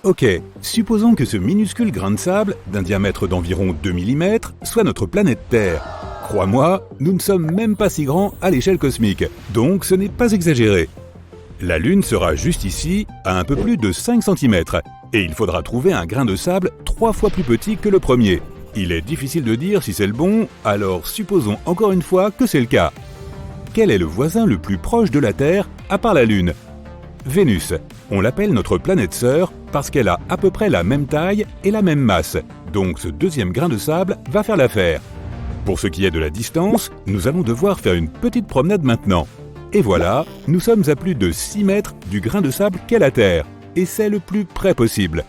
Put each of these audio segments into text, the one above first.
Ok, supposons que ce minuscule grain de sable, d'un diamètre d'environ 2 mm, soit notre planète Terre. Crois-moi, nous ne sommes même pas si grands à l'échelle cosmique, donc ce n'est pas exagéré. La Lune sera juste ici, à un peu plus de 5 cm, et il faudra trouver un grain de sable 3 fois plus petit que le premier. Il est difficile de dire si c'est le bon, alors supposons encore une fois que c'est le cas. Quel est le voisin le plus proche de la Terre, à part la Lune ? Vénus. On l'appelle notre planète sœur parce qu'elle a à peu près la même taille et la même masse, donc ce deuxième grain de sable va faire l'affaire. Pour ce qui est de la distance, nous allons devoir faire une petite promenade maintenant. Et voilà, nous sommes à plus de 6 mètres du grain de sable qu'est la Terre, et c'est le plus près possible.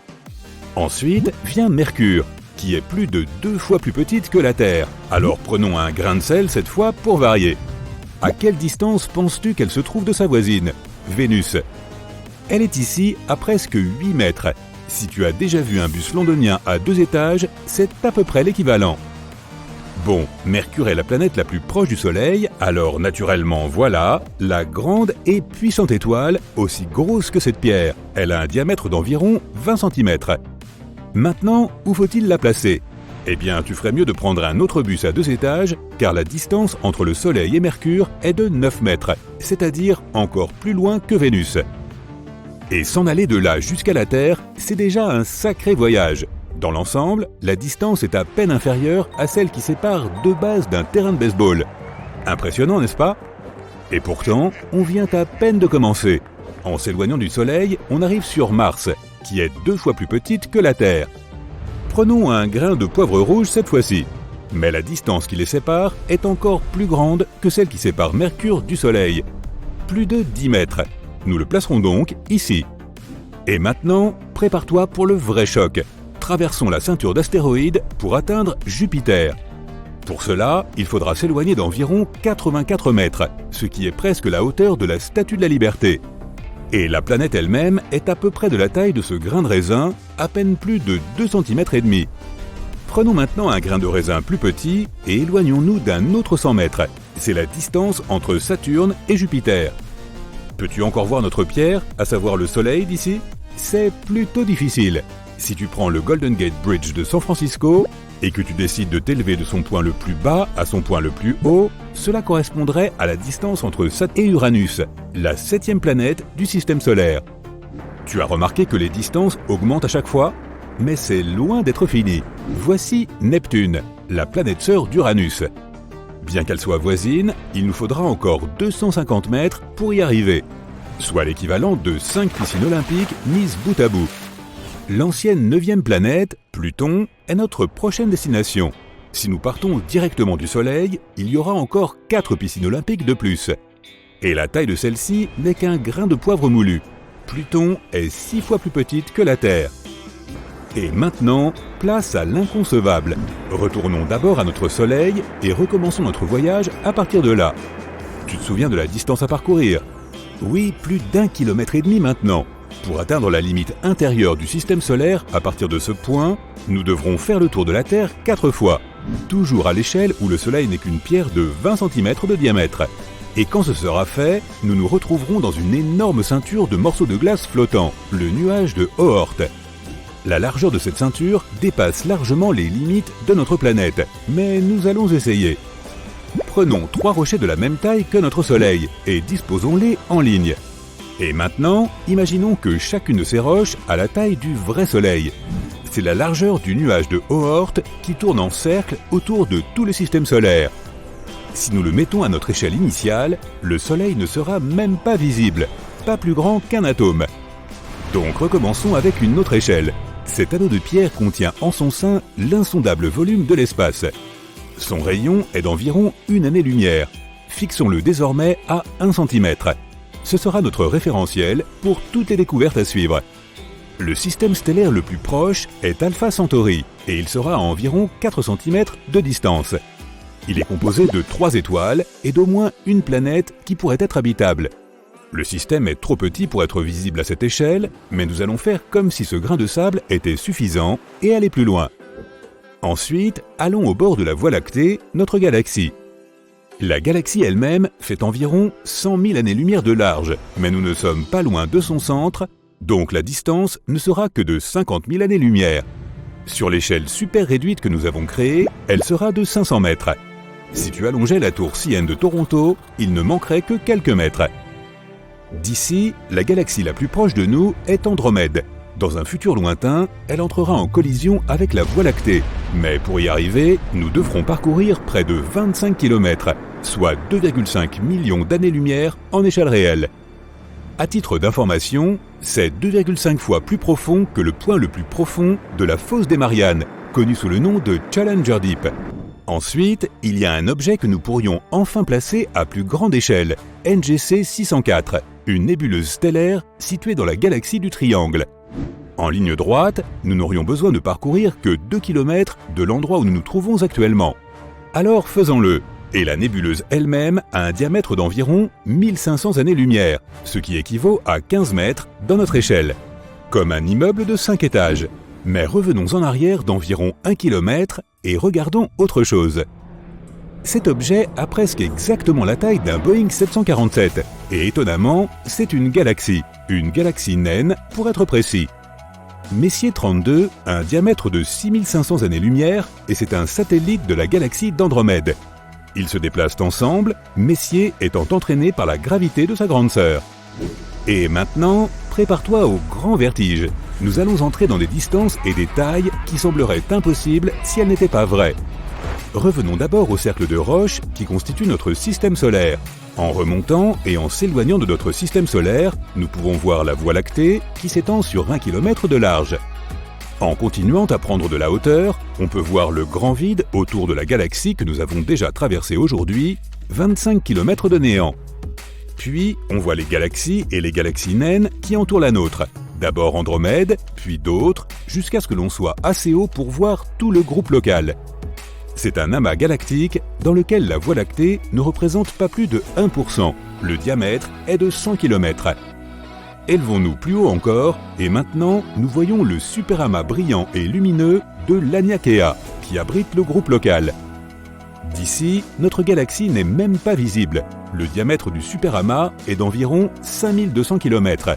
Ensuite vient Mercure, qui est plus de 2 fois plus petite que la Terre. Alors prenons un grain de sel cette fois pour varier. À quelle distance penses-tu qu'elle se trouve de sa voisine, Vénus ? Elle est ici à presque 8 mètres. Si tu as déjà vu un bus londonien à 2 étages, c'est à peu près l'équivalent. Bon, Mercure est la planète la plus proche du Soleil, alors naturellement voilà, la grande et puissante étoile, aussi grosse que cette pierre. Elle a un diamètre d'environ 20 cm. Maintenant, où faut-il la placer ? Eh bien, tu ferais mieux de prendre un autre bus à 2 étages, car la distance entre le Soleil et Mercure est de 9 mètres, c'est-à-dire encore plus loin que Vénus. Et s'en aller de là jusqu'à la Terre, c'est déjà un sacré voyage. Dans l'ensemble, la distance est à peine inférieure à celle qui sépare 2 bases d'un terrain de baseball. Impressionnant, n'est-ce pas ? Et pourtant, on vient à peine de commencer. En s'éloignant du Soleil, on arrive sur Mars, qui est 2 fois plus petite que la Terre. Prenons un grain de poivre rouge cette fois-ci. Mais la distance qui les sépare est encore plus grande que celle qui sépare Mercure du Soleil. Plus de 10 mètres. Nous le placerons donc ici. Et maintenant, prépare-toi pour le vrai choc. Traversons la ceinture d'astéroïdes pour atteindre Jupiter. Pour cela, il faudra s'éloigner d'environ 84 mètres, ce qui est presque la hauteur de la Statue de la Liberté. Et la planète elle-même est à peu près de la taille de ce grain de raisin, à peine plus de 2,5 cm. Prenons maintenant un grain de raisin plus petit et éloignons-nous d'un autre 100 mètres. C'est la distance entre Saturne et Jupiter. Peux-tu encore voir notre pierre, à savoir le Soleil d'ici ? C'est plutôt difficile. Si tu prends le Golden Gate Bridge de San Francisco et que tu décides de t'élever de son point le plus bas à son point le plus haut, cela correspondrait à la distance entre Saturne et Uranus, la 7e planète du système solaire. Tu as remarqué que les distances augmentent à chaque fois ? Mais c'est loin d'être fini. Voici Neptune, la planète sœur d'Uranus. Bien qu'elle soit voisine, il nous faudra encore 250 mètres pour y arriver, soit l'équivalent de 5 piscines olympiques mises bout à bout. L'ancienne 9e planète, Pluton, est notre prochaine destination. Si nous partons directement du Soleil, il y aura encore 4 piscines olympiques de plus. Et la taille de celle-ci n'est qu'un grain de poivre moulu. Pluton est 6 fois plus petite que la Terre. Et maintenant, place à l'inconcevable. Retournons d'abord à notre Soleil et recommençons notre voyage à partir de là. Tu te souviens de la distance à parcourir ? Oui, plus d'1,5 km maintenant. Pour atteindre la limite intérieure du système solaire, à partir de ce point, nous devrons faire le tour de la Terre 4 fois. Toujours à l'échelle où le Soleil n'est qu'une pierre de 20 cm de diamètre. Et quand ce sera fait, nous nous retrouverons dans une énorme ceinture de morceaux de glace flottants, le nuage de Oort. La largeur de cette ceinture dépasse largement les limites de notre planète, mais nous allons essayer. Prenons 3 rochers de la même taille que notre Soleil et disposons-les en ligne. Et maintenant, imaginons que chacune de ces roches a la taille du vrai Soleil. C'est la largeur du nuage de Oort qui tourne en cercle autour de tout le système solaire. Si nous le mettons à notre échelle initiale, le Soleil ne sera même pas visible, pas plus grand qu'un atome. Donc recommençons avec une autre échelle. Cet anneau de pierre contient en son sein l'insondable volume de l'espace. Son rayon est d'environ 1 année-lumière. Fixons-le désormais à 1 cm. Ce sera notre référentiel pour toutes les découvertes à suivre. Le système stellaire le plus proche est Alpha Centauri et il sera à environ 4 cm de distance. Il est composé de 3 étoiles et d'au moins une planète qui pourrait être habitable. Le système est trop petit pour être visible à cette échelle, mais nous allons faire comme si ce grain de sable était suffisant et aller plus loin. Ensuite, allons au bord de la Voie lactée, notre galaxie. La galaxie elle-même fait environ 100 000 années-lumière de large, mais nous ne sommes pas loin de son centre, Donc la distance ne sera que de 50 000 années-lumière. Sur l'échelle super réduite que nous avons créée, elle sera de 500 mètres. Si tu allongeais la tour CN de Toronto, il ne manquerait que quelques mètres. D'ici, la galaxie la plus proche de nous est Andromède. Dans un futur lointain, elle entrera en collision avec la Voie lactée. Mais pour y arriver, nous devrons parcourir près de 25 km, soit 2,5 millions d'années-lumière en échelle réelle. À titre d'information, c'est 2,5 fois plus profond que le point le plus profond de la fosse des Mariannes, connu sous le nom de Challenger Deep. Ensuite, il y a un objet que nous pourrions enfin placer à plus grande échelle, NGC 604, une nébuleuse stellaire située dans la galaxie du Triangle. En ligne droite, nous n'aurions besoin de parcourir que 2 km de l'endroit où nous nous trouvons actuellement. Alors faisons-le. Et la nébuleuse elle-même a un diamètre d'environ 1500 années-lumière, ce qui équivaut à 15 mètres dans notre échelle. Comme un immeuble de 5 étages. Mais revenons en arrière d'environ 1 km et regardons autre chose. Cet objet a presque exactement la taille d'un Boeing 747. Et étonnamment, c'est une galaxie naine pour être précis. Messier 32 a un diamètre de 6500 années-lumière et c'est un satellite de la galaxie d'Andromède. Ils se déplacent ensemble, Messier étant entraîné par la gravité de sa grande sœur. Et maintenant, prépare-toi au grand vertige. Nous allons entrer dans des distances et des tailles qui sembleraient impossibles si elles n'étaient pas vraies. Revenons d'abord au cercle de roches qui constitue notre système solaire. En remontant et en s'éloignant de notre système solaire, nous pouvons voir la Voie lactée qui s'étend sur 20 km de large. En continuant à prendre de la hauteur, on peut voir le grand vide autour de la galaxie que nous avons déjà traversée aujourd'hui, 25 km de néant. Puis, on voit les galaxies et les galaxies naines qui entourent la nôtre. D'abord Andromède, puis d'autres, jusqu'à ce que l'on soit assez haut pour voir tout le groupe local. C'est un amas galactique dans lequel la Voie lactée ne représente pas plus de 1%. Le diamètre est de 100 km. Élevons-nous plus haut encore, et maintenant, nous voyons le superamas brillant et lumineux de Laniakea, qui abrite le groupe local. D'ici, notre galaxie n'est même pas visible. Le diamètre du superamas est d'environ 5200 km.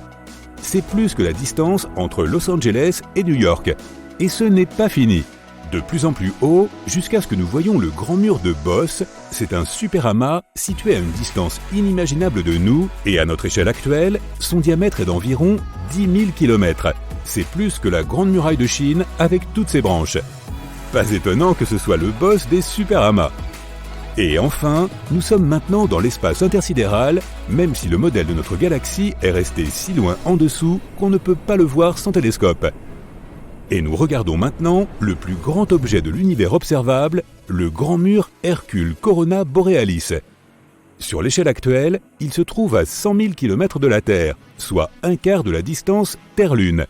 C'est plus que la distance entre Los Angeles et New York. Et ce n'est pas fini. De plus en plus haut, jusqu'à ce que nous voyions le grand mur de Boss, c'est un superamas situé à une distance inimaginable de nous, et à notre échelle actuelle, son diamètre est d'environ 10 000 km. C'est plus que la Grande Muraille de Chine avec toutes ses branches. Pas étonnant que ce soit le boss des superamas. Et enfin, nous sommes maintenant dans l'espace intersidéral, même si le modèle de notre galaxie est resté si loin en dessous qu'on ne peut pas le voir sans télescope. Et nous regardons maintenant le plus grand objet de l'univers observable, le grand mur Hercule Corona Borealis. Sur l'échelle actuelle, il se trouve à 100 000 km de la Terre, soit un quart de la distance Terre-Lune.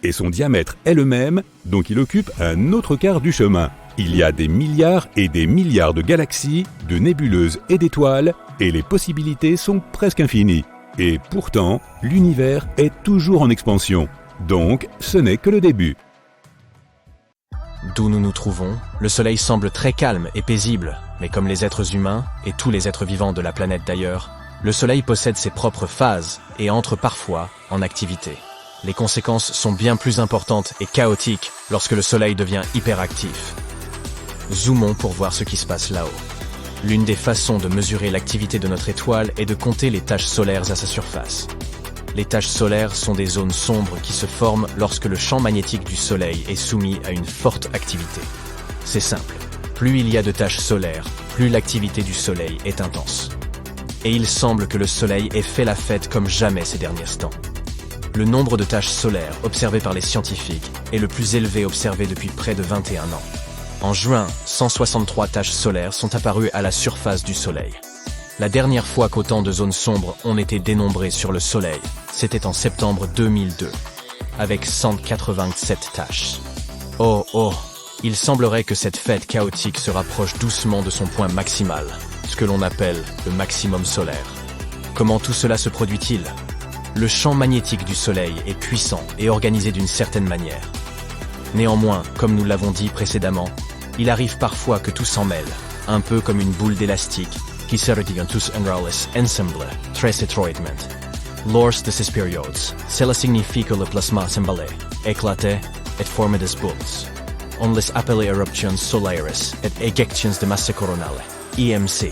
Et son diamètre est le même, donc il occupe un autre quart du chemin. Il y a des milliards et des milliards de galaxies, de nébuleuses et d'étoiles, et les possibilités sont presque infinies. Et pourtant, l'univers est toujours en expansion. Donc, ce n'est que le début. D'où nous nous trouvons, le Soleil semble très calme et paisible, mais comme les êtres humains et tous les êtres vivants de la planète d'ailleurs, le Soleil possède ses propres phases et entre parfois en activité. Les conséquences sont bien plus importantes et chaotiques lorsque le Soleil devient hyperactif. Zoomons pour voir ce qui se passe là-haut. L'une des façons de mesurer l'activité de notre étoile est de compter les taches solaires à sa surface. Les taches solaires sont des zones sombres qui se forment lorsque le champ magnétique du Soleil est soumis à une forte activité. C'est simple, plus il y a de taches solaires, plus l'activité du Soleil est intense. Et il semble que le Soleil ait fait la fête comme jamais ces derniers temps. Le nombre de taches solaires observées par les scientifiques est le plus élevé observé depuis près de 21 ans. En juin, 163 taches solaires sont apparues à la surface du Soleil. La dernière fois qu'autant de zones sombres ont été dénombrées sur le Soleil, c'était en septembre 2002, avec 187 taches. Oh, il semblerait que cette fête chaotique se rapproche doucement de son point maximal, ce que l'on appelle le maximum solaire. Comment tout cela se produit-il ? Le champ magnétique du Soleil est puissant et organisé d'une certaine manière. Néanmoins, comme nous l'avons dit précédemment, il arrive parfois que tout s'en mêle, un peu comme une boule d'élastique, qui se retient tous en ensemble, très étroitement. Lors de ces périodes, cela signifie que le plasma s'emballait, éclatait et formait des boules. On les appelait éruptions solaires et éjections de masse coronale, EMC.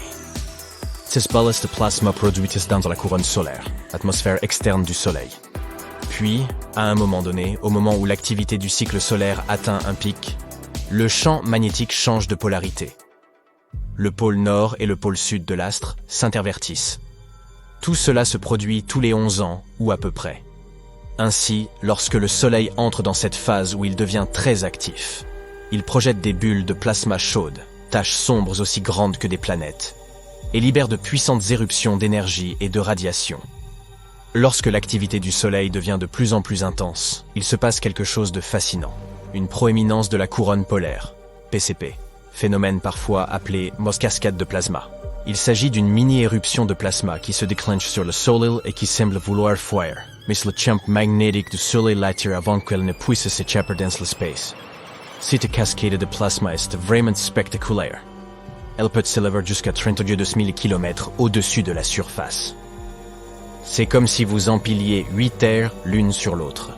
Ces balles de plasma produites dans la couronne solaire, atmosphère externe du Soleil. Puis, à un moment donné, au moment où l'activité du cycle solaire atteint un pic, le champ magnétique change de polarité. Le pôle nord et le pôle sud de l'astre s'intervertissent. Tout cela se produit tous les 11 ans, ou à peu près. Ainsi, lorsque le Soleil entre dans cette phase où il devient très actif, il projette des bulles de plasma chaudes, taches sombres aussi grandes que des planètes, et libère de puissantes éruptions d'énergie et de radiation. Lorsque l'activité du Soleil devient de plus en plus intense, il se passe quelque chose de fascinant. Une proéminence de la couronne polaire, PCP, phénomène parfois appelé cascade de plasma. Il s'agit d'une mini-éruption de plasma qui se déclenche sur le Soleil et qui semble vouloir fuir, mais le champ magnétique du Soleil l'attire avant qu'elle ne puisse s'échapper dans l'espace. Cette cascade de plasma est vraiment spectaculaire. Elle peut s'élever jusqu'à 32 000 km au-dessus de la surface. C'est comme si vous empiliez 8 terres l'une sur l'autre.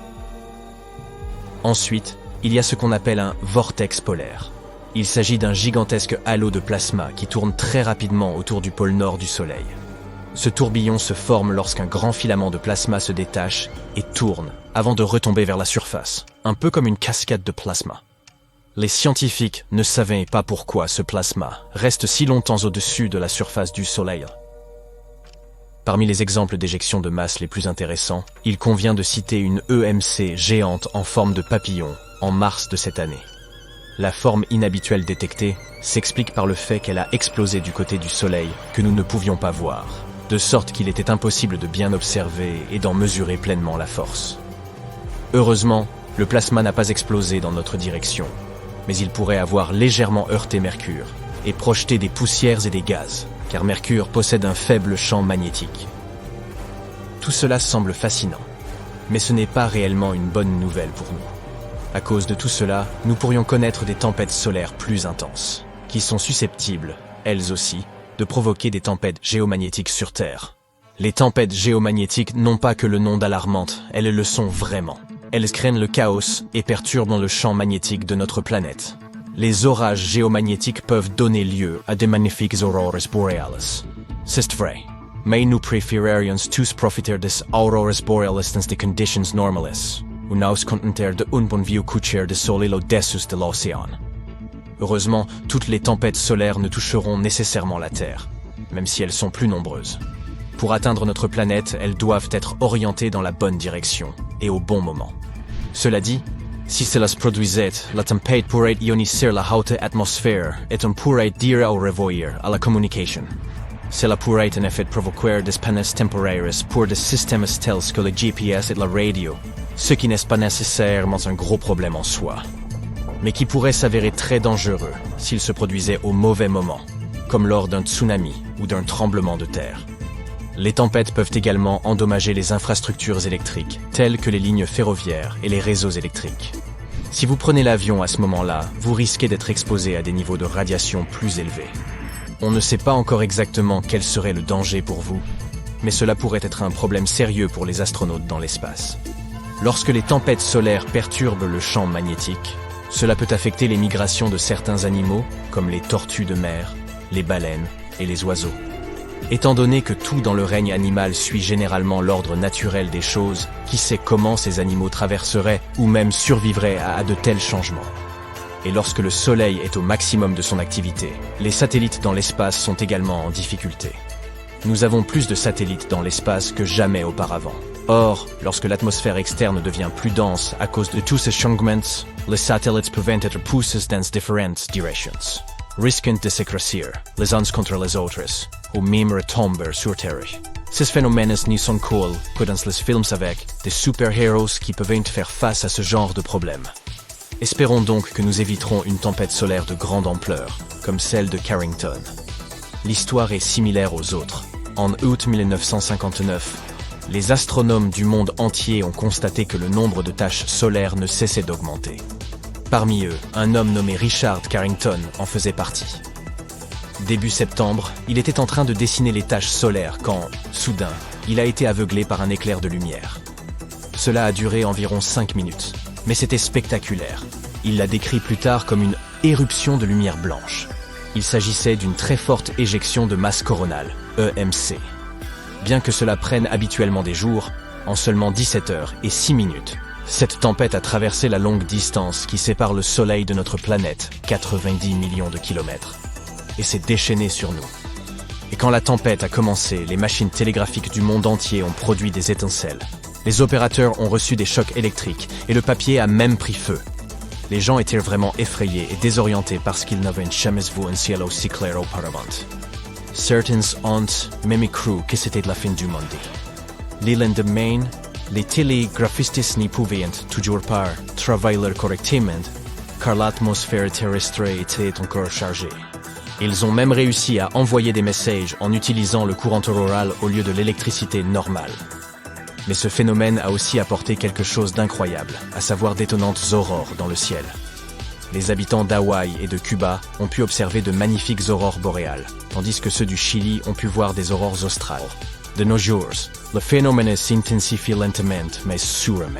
Ensuite, il y a ce qu'on appelle un vortex polaire. Il s'agit d'un gigantesque halo de plasma qui tourne très rapidement autour du pôle nord du Soleil. Ce tourbillon se forme lorsqu'un grand filament de plasma se détache et tourne avant de retomber vers la surface, un peu comme une cascade de plasma. Les scientifiques ne savaient pas pourquoi ce plasma reste si longtemps au-dessus de la surface du Soleil. Parmi les exemples d'éjection de masse les plus intéressants, il convient de citer une EMC géante en forme de papillon en mars de cette année. La forme inhabituelle détectée s'explique par le fait qu'elle a explosé du côté du Soleil que nous ne pouvions pas voir, de sorte qu'il était impossible de bien observer et d'en mesurer pleinement la force. Heureusement, le plasma n'a pas explosé dans notre direction, mais il pourrait avoir légèrement heurté Mercure et projeté des poussières et des gaz, car Mercure possède un faible champ magnétique. Tout cela semble fascinant, mais ce n'est pas réellement une bonne nouvelle pour nous. À cause de tout cela, nous pourrions connaître des tempêtes solaires plus intenses, qui sont susceptibles, elles aussi, de provoquer des tempêtes géomagnétiques sur Terre. Les tempêtes géomagnétiques n'ont pas que le nom d'alarmantes, elles le sont vraiment. Elles créent le chaos et perturbent le champ magnétique de notre planète. Les orages géomagnétiques peuvent donner lieu à de magnifiques aurores boreales. C'est vrai, mais nous préférerions tous profiter des aurores boreales dans des conditions normales, ou nous contenter de un bon vieux coucher de soleil au-dessus de l'océan. Heureusement, toutes les tempêtes solaires ne toucheront nécessairement la Terre, même si elles sont plus nombreuses. Pour atteindre notre planète, elles doivent être orientées dans la bonne direction, et au bon moment. Cela dit, si cela se produisait, la tempête pourrait ioniser la haute atmosphère et on pourrait dire au revoir à la communication. Cela pourrait en effet provoquer des pannes temporaires pour des systèmes tels que le GPS et la radio, ce qui n'est pas nécessairement un gros problème en soi, mais qui pourrait s'avérer très dangereux s'il se produisait au mauvais moment, comme lors d'un tsunami ou d'un tremblement de terre. Les tempêtes peuvent également endommager les infrastructures électriques, telles que les lignes ferroviaires et les réseaux électriques. Si vous prenez l'avion à ce moment-là, vous risquez d'être exposé à des niveaux de radiation plus élevés. On ne sait pas encore exactement quel serait le danger pour vous, mais cela pourrait être un problème sérieux pour les astronautes dans l'espace. Lorsque les tempêtes solaires perturbent le champ magnétique, cela peut affecter les migrations de certains animaux, comme les tortues de mer, les baleines et les oiseaux. Étant donné que tout dans le règne animal suit généralement l'ordre naturel des choses, qui sait comment ces animaux traverseraient ou même survivraient à de tels changements. Et lorsque le Soleil est au maximum de son activité, les satellites dans l'espace sont également en difficulté. Nous avons plus de satellites dans l'espace que jamais auparavant. Or, lorsque l'atmosphère externe devient plus dense à cause de tous ces changements, les satellites peuvent être poussés dans différentes directions, risquant de s'écraser les uns contre les autres, ou même retomber sur Terre. Ces phénomènes n'y sont cool que dans les films avec des super-héros qui peuvent faire face à ce genre de problème. Espérons donc que nous éviterons une tempête solaire de grande ampleur, comme celle de Carrington. L'histoire est similaire aux autres. En août 1959, les astronomes du monde entier ont constaté que le nombre de taches solaires ne cessait d'augmenter. Parmi eux, un homme nommé Richard Carrington en faisait partie. Début septembre, il était en train de dessiner les taches solaires quand, soudain, il a été aveuglé par un éclair de lumière. Cela a duré environ 5 minutes, mais c'était spectaculaire. Il l'a décrit plus tard comme une éruption de lumière blanche. Il s'agissait d'une très forte éjection de masse coronale, EMC. Bien que cela prenne habituellement des jours, en seulement 17 heures et 6 minutes, cette tempête a traversé la longue distance qui sépare le Soleil de notre planète, 90 millions de kilomètres, et s'est déchaînée sur nous. Et quand la tempête a commencé, les machines télégraphiques du monde entier ont produit des étincelles. Les opérateurs ont reçu des chocs électriques et le papier a même pris feu. Les gens étaient vraiment effrayés et désorientés parce qu'ils n'avaient jamais vu un ciel aussi clair auparavant. Certains ont même cru que c'était la fin du monde. Le lendemain, les télégraphistes n'y pouvaient toujours pas travailler correctement car l'atmosphère terrestre était encore chargée. Ils ont même réussi à envoyer des messages en utilisant le courant auroral au lieu de l'électricité normale. Mais ce phénomène a aussi apporté quelque chose d'incroyable, à savoir d'étonnantes aurores dans le ciel. Les habitants d'Hawaï et de Cuba ont pu observer de magnifiques aurores boréales, tandis que ceux du Chili ont pu voir des aurores australes. De nos jours, le phénomène s'intensifie lentement mais sûrement.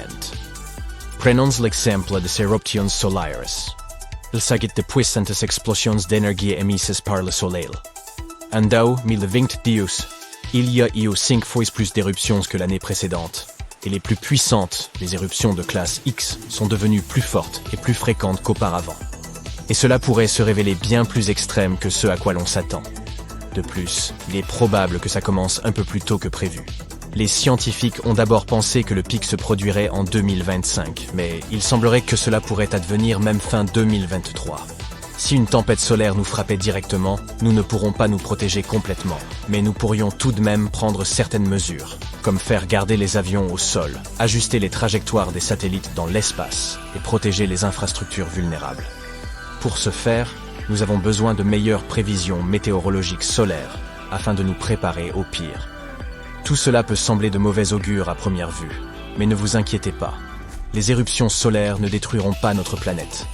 Prenons l'exemple des éruptions solaires. Il s'agit de puissantes explosions d'énergie émises par le Soleil. En 2022, il y a eu 5 fois plus d'éruptions que l'année précédente. Et les plus puissantes, les éruptions de classe X, sont devenues plus fortes et plus fréquentes qu'auparavant. Et cela pourrait se révéler bien plus extrême que ce à quoi l'on s'attend. De plus, il est probable que ça commence un peu plus tôt que prévu. Les scientifiques ont d'abord pensé que le pic se produirait en 2025, mais il semblerait que cela pourrait advenir même fin 2023. Si une tempête solaire nous frappait directement, nous ne pourrons pas nous protéger complètement, mais nous pourrions tout de même prendre certaines mesures, comme faire garder les avions au sol, ajuster les trajectoires des satellites dans l'espace et protéger les infrastructures vulnérables. Pour ce faire, nous avons besoin de meilleures prévisions météorologiques solaires afin de nous préparer au pire. Tout cela peut sembler de mauvais augure à première vue, mais ne vous inquiétez pas. Les éruptions solaires ne détruiront pas notre planète.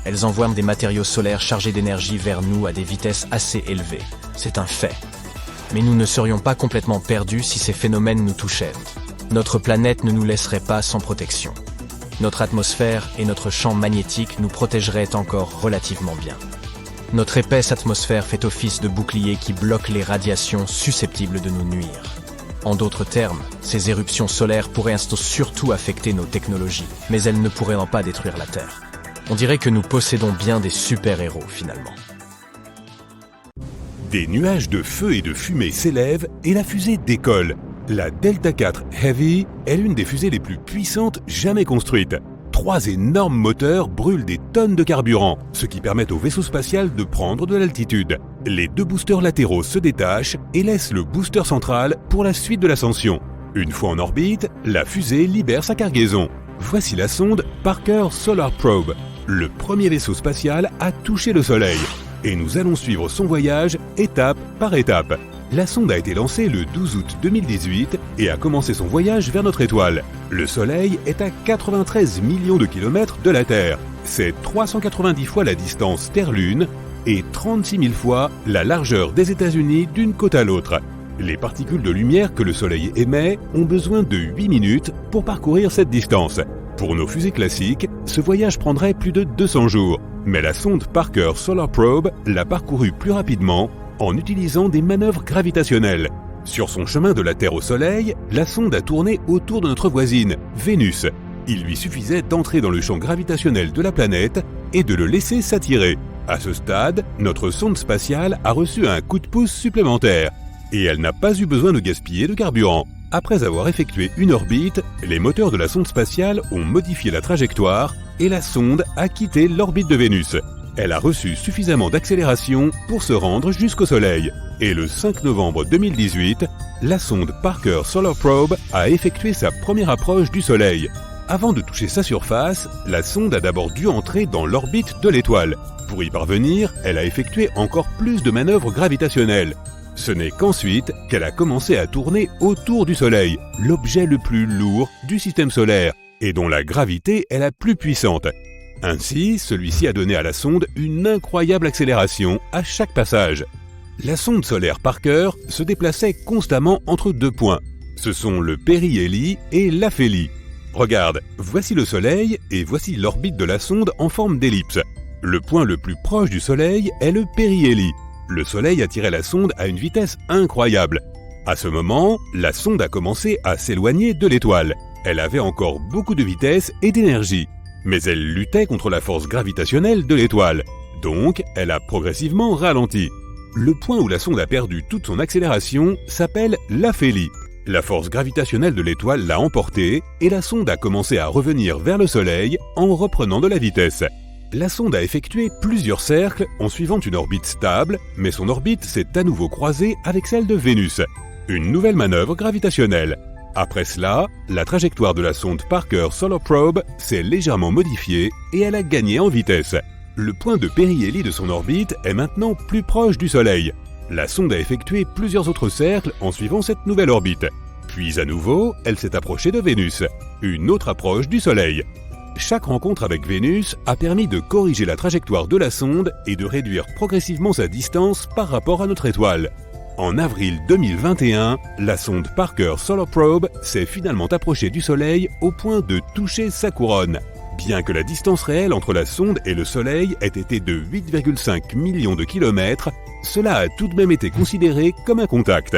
Elles envoient des matériaux solaires chargés d'énergie vers nous à des vitesses assez élevées. C'est un fait. Mais nous ne serions pas complètement perdus si ces phénomènes nous touchaient. Notre planète ne nous laisserait pas sans protection. Notre atmosphère et notre champ magnétique nous protégeraient encore relativement bien. Notre épaisse atmosphère fait office de bouclier qui bloque les radiations susceptibles de nous nuire. En d'autres termes, ces éruptions solaires pourraient surtout affecter nos technologies, mais elles ne pourraient pas détruire la Terre. On dirait que nous possédons bien des super-héros, finalement. Des nuages de feu et de fumée s'élèvent et la fusée décolle. La Delta IV Heavy est l'une des fusées les plus puissantes jamais construites. 3 énormes moteurs brûlent des tonnes de carburant, ce qui permet au vaisseau spatial de prendre de l'altitude. Les 2 boosters latéraux se détachent et laissent le booster central pour la suite de l'ascension. Une fois en orbite, la fusée libère sa cargaison. Voici la sonde Parker Solar Probe. Le premier vaisseau spatial a touché le Soleil. Et nous allons suivre son voyage étape par étape. La sonde a été lancée le 12 août 2018 et a commencé son voyage vers notre étoile. Le Soleil est à 93 millions de kilomètres de la Terre. C'est 390 fois la distance Terre-Lune et 36 000 fois la largeur des États-Unis d'une côte à l'autre. Les particules de lumière que le Soleil émet ont besoin de 8 minutes pour parcourir cette distance. Pour nos fusées classiques, ce voyage prendrait plus de 200 jours, mais la sonde Parker Solar Probe l'a parcouru plus rapidement en utilisant des manœuvres gravitationnelles. Sur son chemin de la Terre au Soleil, la sonde a tourné autour de notre voisine, Vénus. Il lui suffisait d'entrer dans le champ gravitationnel de la planète et de le laisser s'attirer. À ce stade, notre sonde spatiale a reçu un coup de pouce supplémentaire et elle n'a pas eu besoin de gaspiller de carburant. Après avoir effectué une orbite, les moteurs de la sonde spatiale ont modifié la trajectoire et la sonde a quitté l'orbite de Vénus. Elle a reçu suffisamment d'accélération pour se rendre jusqu'au Soleil. Et le 5 novembre 2018, la sonde Parker Solar Probe a effectué sa première approche du Soleil. Avant de toucher sa surface, la sonde a d'abord dû entrer dans l'orbite de l'étoile. Pour y parvenir, elle a effectué encore plus de manœuvres gravitationnelles. Ce n'est qu'ensuite qu'elle a commencé à tourner autour du Soleil, l'objet le plus lourd du système solaire, et dont la gravité est la plus puissante. Ainsi, celui-ci a donné à la sonde une incroyable accélération à chaque passage. La sonde solaire Parker se déplaçait constamment entre deux points. Ce sont le périhélie et l'aphélie. Regarde, voici le Soleil et voici l'orbite de la sonde en forme d'ellipse. Le point le plus proche du Soleil est le périhélie. Le Soleil attirait la sonde à une vitesse incroyable. À ce moment, la sonde a commencé à s'éloigner de l'étoile. Elle avait encore beaucoup de vitesse et d'énergie, mais elle luttait contre la force gravitationnelle de l'étoile. Donc, elle a progressivement ralenti. Le point où la sonde a perdu toute son accélération s'appelle l'aphélie. La force gravitationnelle de l'étoile l'a emportée et la sonde a commencé à revenir vers le Soleil en reprenant de la vitesse. La sonde a effectué plusieurs cercles en suivant une orbite stable, mais son orbite s'est à nouveau croisée avec celle de Vénus. Une nouvelle manœuvre gravitationnelle. Après cela, la trajectoire de la sonde Parker Solar Probe s'est légèrement modifiée et elle a gagné en vitesse. Le point de périhélie de son orbite est maintenant plus proche du Soleil. La sonde a effectué plusieurs autres cercles en suivant cette nouvelle orbite. Puis à nouveau, elle s'est approchée de Vénus, une autre approche du Soleil. Chaque rencontre avec Vénus a permis de corriger la trajectoire de la sonde et de réduire progressivement sa distance par rapport à notre étoile. En avril 2021, la sonde Parker Solar Probe s'est finalement approchée du Soleil au point de toucher sa couronne. Bien que la distance réelle entre la sonde et le Soleil ait été de 8,5 millions de kilomètres, cela a tout de même été considéré comme un contact.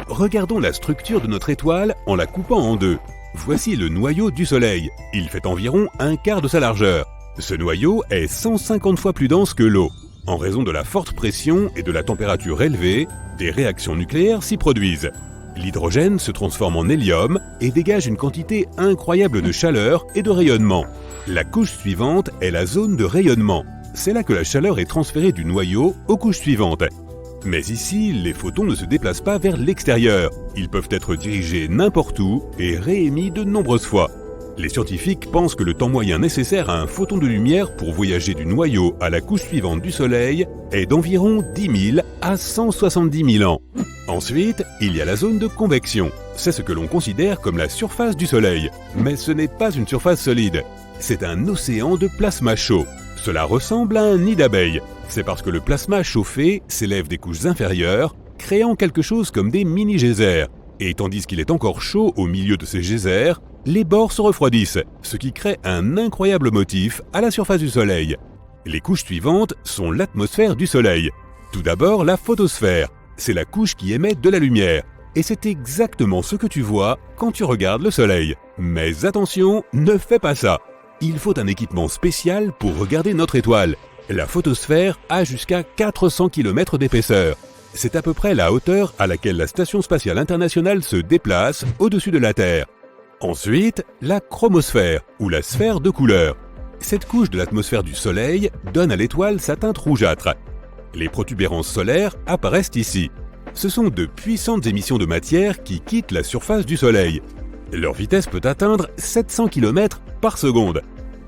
Regardons la structure de notre étoile en la coupant en deux. Voici le noyau du Soleil. Il fait environ un quart de sa largeur. Ce noyau est 150 fois plus dense que l'eau. En raison de la forte pression et de la température élevée, des réactions nucléaires s'y produisent. L'hydrogène se transforme en hélium et dégage une quantité incroyable de chaleur et de rayonnement. La couche suivante est la zone de rayonnement. C'est là que la chaleur est transférée du noyau aux couches suivantes. Mais ici, les photons ne se déplacent pas vers l'extérieur. Ils peuvent être dirigés n'importe où et réémis de nombreuses fois. Les scientifiques pensent que le temps moyen nécessaire à un photon de lumière pour voyager du noyau à la couche suivante du Soleil est d'environ 10 000 à 170 000 ans. Ensuite, il y a la zone de convection. C'est ce que l'on considère comme la surface du Soleil. Mais ce n'est pas une surface solide. C'est un océan de plasma chaud. Cela ressemble à un nid d'abeilles. C'est parce que le plasma chauffé s'élève des couches inférieures, créant quelque chose comme des mini-geysers. Et tandis qu'il est encore chaud au milieu de ces geysers, les bords se refroidissent, ce qui crée un incroyable motif à la surface du Soleil. Les couches suivantes sont l'atmosphère du Soleil. Tout d'abord, la photosphère. C'est la couche qui émet de la lumière. Et c'est exactement ce que tu vois quand tu regardes le Soleil. Mais attention, ne fais pas ça. Il faut un équipement spécial pour regarder notre étoile. La photosphère a jusqu'à 400 km d'épaisseur. C'est à peu près la hauteur à laquelle la Station spatiale internationale se déplace au-dessus de la Terre. Ensuite, la chromosphère, ou la sphère de couleur. Cette couche de l'atmosphère du Soleil donne à l'étoile sa teinte rougeâtre. Les protubérances solaires apparaissent ici. Ce sont de puissantes émissions de matière qui quittent la surface du Soleil. Leur vitesse peut atteindre 700 km par seconde.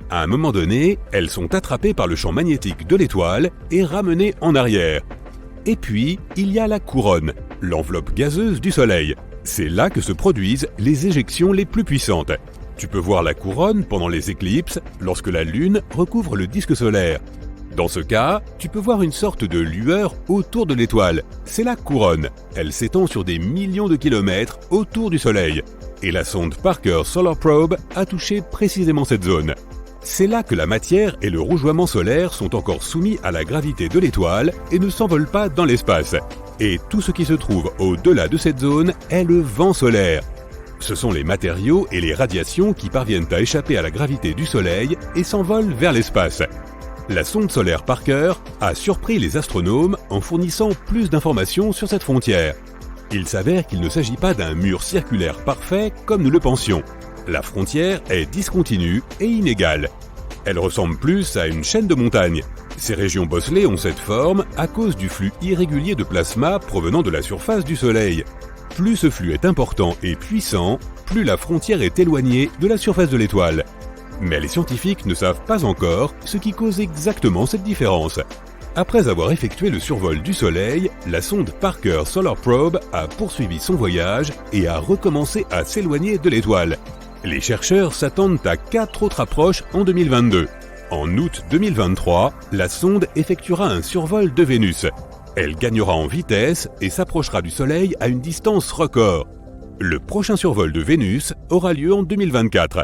À un moment donné, elles sont attrapées par le champ magnétique de l'étoile et ramenées en arrière. Et puis, il y a la couronne, l'enveloppe gazeuse du Soleil. C'est là que se produisent les éjections les plus puissantes. Tu peux voir la couronne pendant les éclipses, lorsque la Lune recouvre le disque solaire. Dans ce cas, tu peux voir une sorte de lueur autour de l'étoile. C'est la couronne. Elle s'étend sur des millions de kilomètres autour du Soleil. Et la sonde Parker Solar Probe a touché précisément cette zone. C'est là que la matière et le rougeoiement solaire sont encore soumis à la gravité de l'étoile et ne s'envolent pas dans l'espace. Et tout ce qui se trouve au-delà de cette zone est le vent solaire. Ce sont les matériaux et les radiations qui parviennent à échapper à la gravité du Soleil et s'envolent vers l'espace. La sonde solaire Parker a surpris les astronomes en fournissant plus d'informations sur cette frontière. Il s'avère qu'il ne s'agit pas d'un mur circulaire parfait comme nous le pensions. La frontière est discontinue et inégale. Elle ressemble plus à une chaîne de montagnes. Ces régions bosselées ont cette forme à cause du flux irrégulier de plasma provenant de la surface du Soleil. Plus ce flux est important et puissant, plus la frontière est éloignée de la surface de l'étoile. Mais les scientifiques ne savent pas encore ce qui cause exactement cette différence. Après avoir effectué le survol du Soleil, la sonde Parker Solar Probe a poursuivi son voyage et a recommencé à s'éloigner de l'étoile. Les chercheurs s'attendent à 4 autres approches en 2022. En août 2023, la sonde effectuera un survol de Vénus. Elle gagnera en vitesse et s'approchera du Soleil à une distance record. Le prochain survol de Vénus aura lieu en 2024.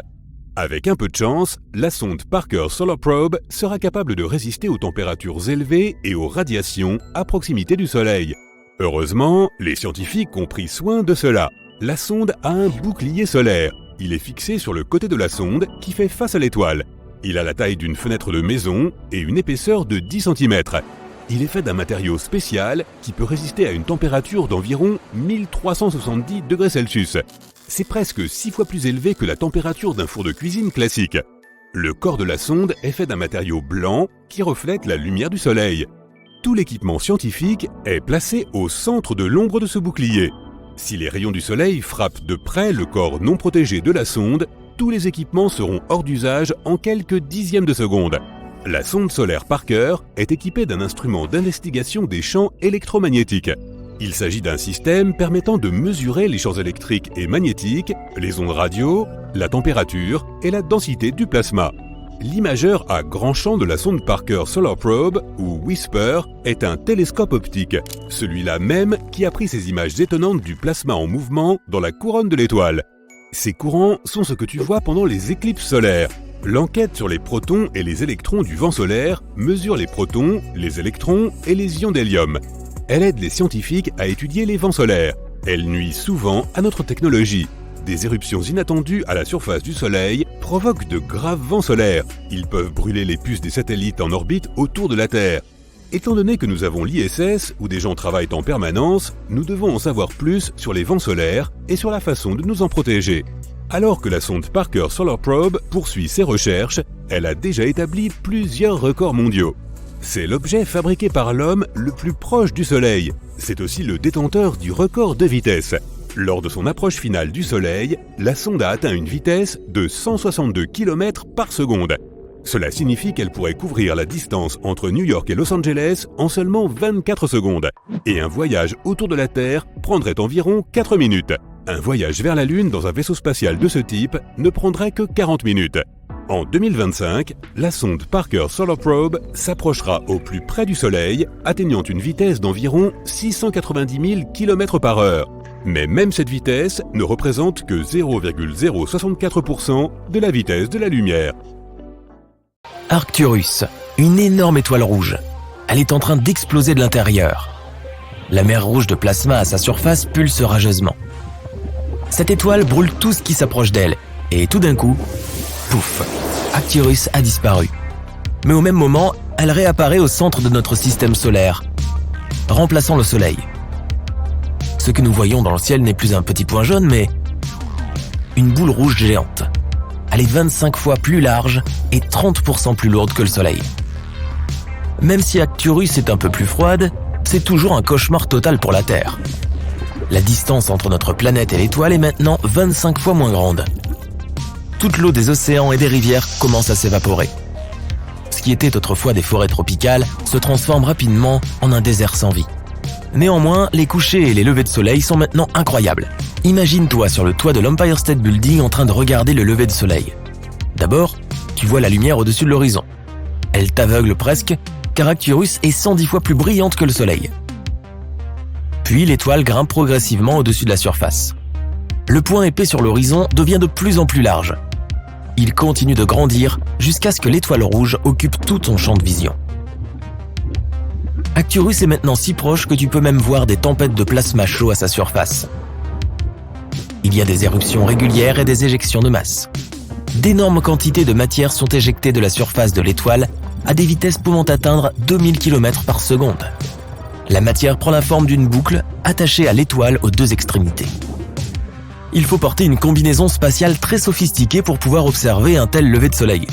Avec un peu de chance, la sonde Parker Solar Probe sera capable de résister aux températures élevées et aux radiations à proximité du Soleil. Heureusement, les scientifiques ont pris soin de cela. La sonde a un bouclier solaire. Il est fixé sur le côté de la sonde qui fait face à l'étoile. Il a la taille d'une fenêtre de maison et une épaisseur de 10 cm. Il est fait d'un matériau spécial qui peut résister à une température d'environ 1370 degrés Celsius. C'est presque 6 fois plus élevé que la température d'un four de cuisine classique. Le corps de la sonde est fait d'un matériau blanc qui reflète la lumière du Soleil. Tout l'équipement scientifique est placé au centre de l'ombre de ce bouclier. Si les rayons du Soleil frappent de près le corps non protégé de la sonde, tous les équipements seront hors d'usage en quelques dixièmes de seconde. La sonde solaire Parker est équipée d'un instrument d'investigation des champs électromagnétiques. Il s'agit d'un système permettant de mesurer les champs électriques et magnétiques, les ondes radio, la température et la densité du plasma. L'imageur à grand champ de la sonde Parker Solar Probe, ou WISPER, est un télescope optique, celui-là même qui a pris ces images étonnantes du plasma en mouvement dans la couronne de l'étoile. Ces courants sont ce que tu vois pendant les éclipses solaires. L'enquête sur les protons et les électrons du vent solaire mesure les protons, les électrons et les ions d'hélium. Elle aide les scientifiques à étudier les vents solaires. Elle nuit souvent à notre technologie. Des éruptions inattendues à la surface du Soleil provoquent de graves vents solaires. Ils peuvent brûler les puces des satellites en orbite autour de la Terre. Étant donné que nous avons l'ISS, où des gens travaillent en permanence, nous devons en savoir plus sur les vents solaires et sur la façon de nous en protéger. Alors que la sonde Parker Solar Probe poursuit ses recherches, elle a déjà établi plusieurs records mondiaux. C'est l'objet fabriqué par l'homme le plus proche du Soleil. C'est aussi le détenteur du record de vitesse. Lors de son approche finale du Soleil, la sonde a atteint une vitesse de 162 km par seconde. Cela signifie qu'elle pourrait couvrir la distance entre New York et Los Angeles en seulement 24 secondes. Et un voyage autour de la Terre prendrait environ 4 minutes. Un voyage vers la Lune dans un vaisseau spatial de ce type ne prendrait que 40 minutes. En 2025, la sonde Parker Solar Probe s'approchera au plus près du Soleil, atteignant une vitesse d'environ 690 000 km/h. Mais même cette vitesse ne représente que 0,064% de la vitesse de la lumière. Arcturus, une énorme étoile rouge. Elle est en train d'exploser de l'intérieur. La mer rouge de plasma à sa surface pulse rageusement. Cette étoile brûle tout ce qui s'approche d'elle, et tout d'un coup, pouf, Arcturus a disparu. Mais au même moment, elle réapparaît au centre de notre système solaire, remplaçant le Soleil. Ce que nous voyons dans le ciel n'est plus un petit point jaune, mais une boule rouge géante. Elle est 25 fois plus large et 30% plus lourde que le Soleil. Même si Arcturus est un peu plus froide, c'est toujours un cauchemar total pour la Terre. La distance entre notre planète et l'étoile est maintenant 25 fois moins grande. Toute l'eau des océans et des rivières commence à s'évaporer. Ce qui était autrefois des forêts tropicales se transforme rapidement en un désert sans vie. Néanmoins, les couchers et les levées de soleil sont maintenant incroyables. Imagine-toi sur le toit de l'Empire State Building en train de regarder le lever de soleil. D'abord, tu vois la lumière au-dessus de l'horizon. Elle t'aveugle presque, car Arcturus est 110 fois plus brillante que le soleil. Puis l'étoile grimpe progressivement au-dessus de la surface. Le point épais sur l'horizon devient de plus en plus large. Il continue de grandir jusqu'à ce que l'étoile rouge occupe tout ton champ de vision. Arcturus est maintenant si proche que tu peux même voir des tempêtes de plasma chaud à sa surface. Il y a des éruptions régulières et des éjections de masse. D'énormes quantités de matière sont éjectées de la surface de l'étoile à des vitesses pouvant atteindre 2000 km par seconde. La matière prend la forme d'une boucle attachée à l'étoile aux deux extrémités. Il faut porter une combinaison spatiale très sophistiquée pour pouvoir observer un tel lever de soleil.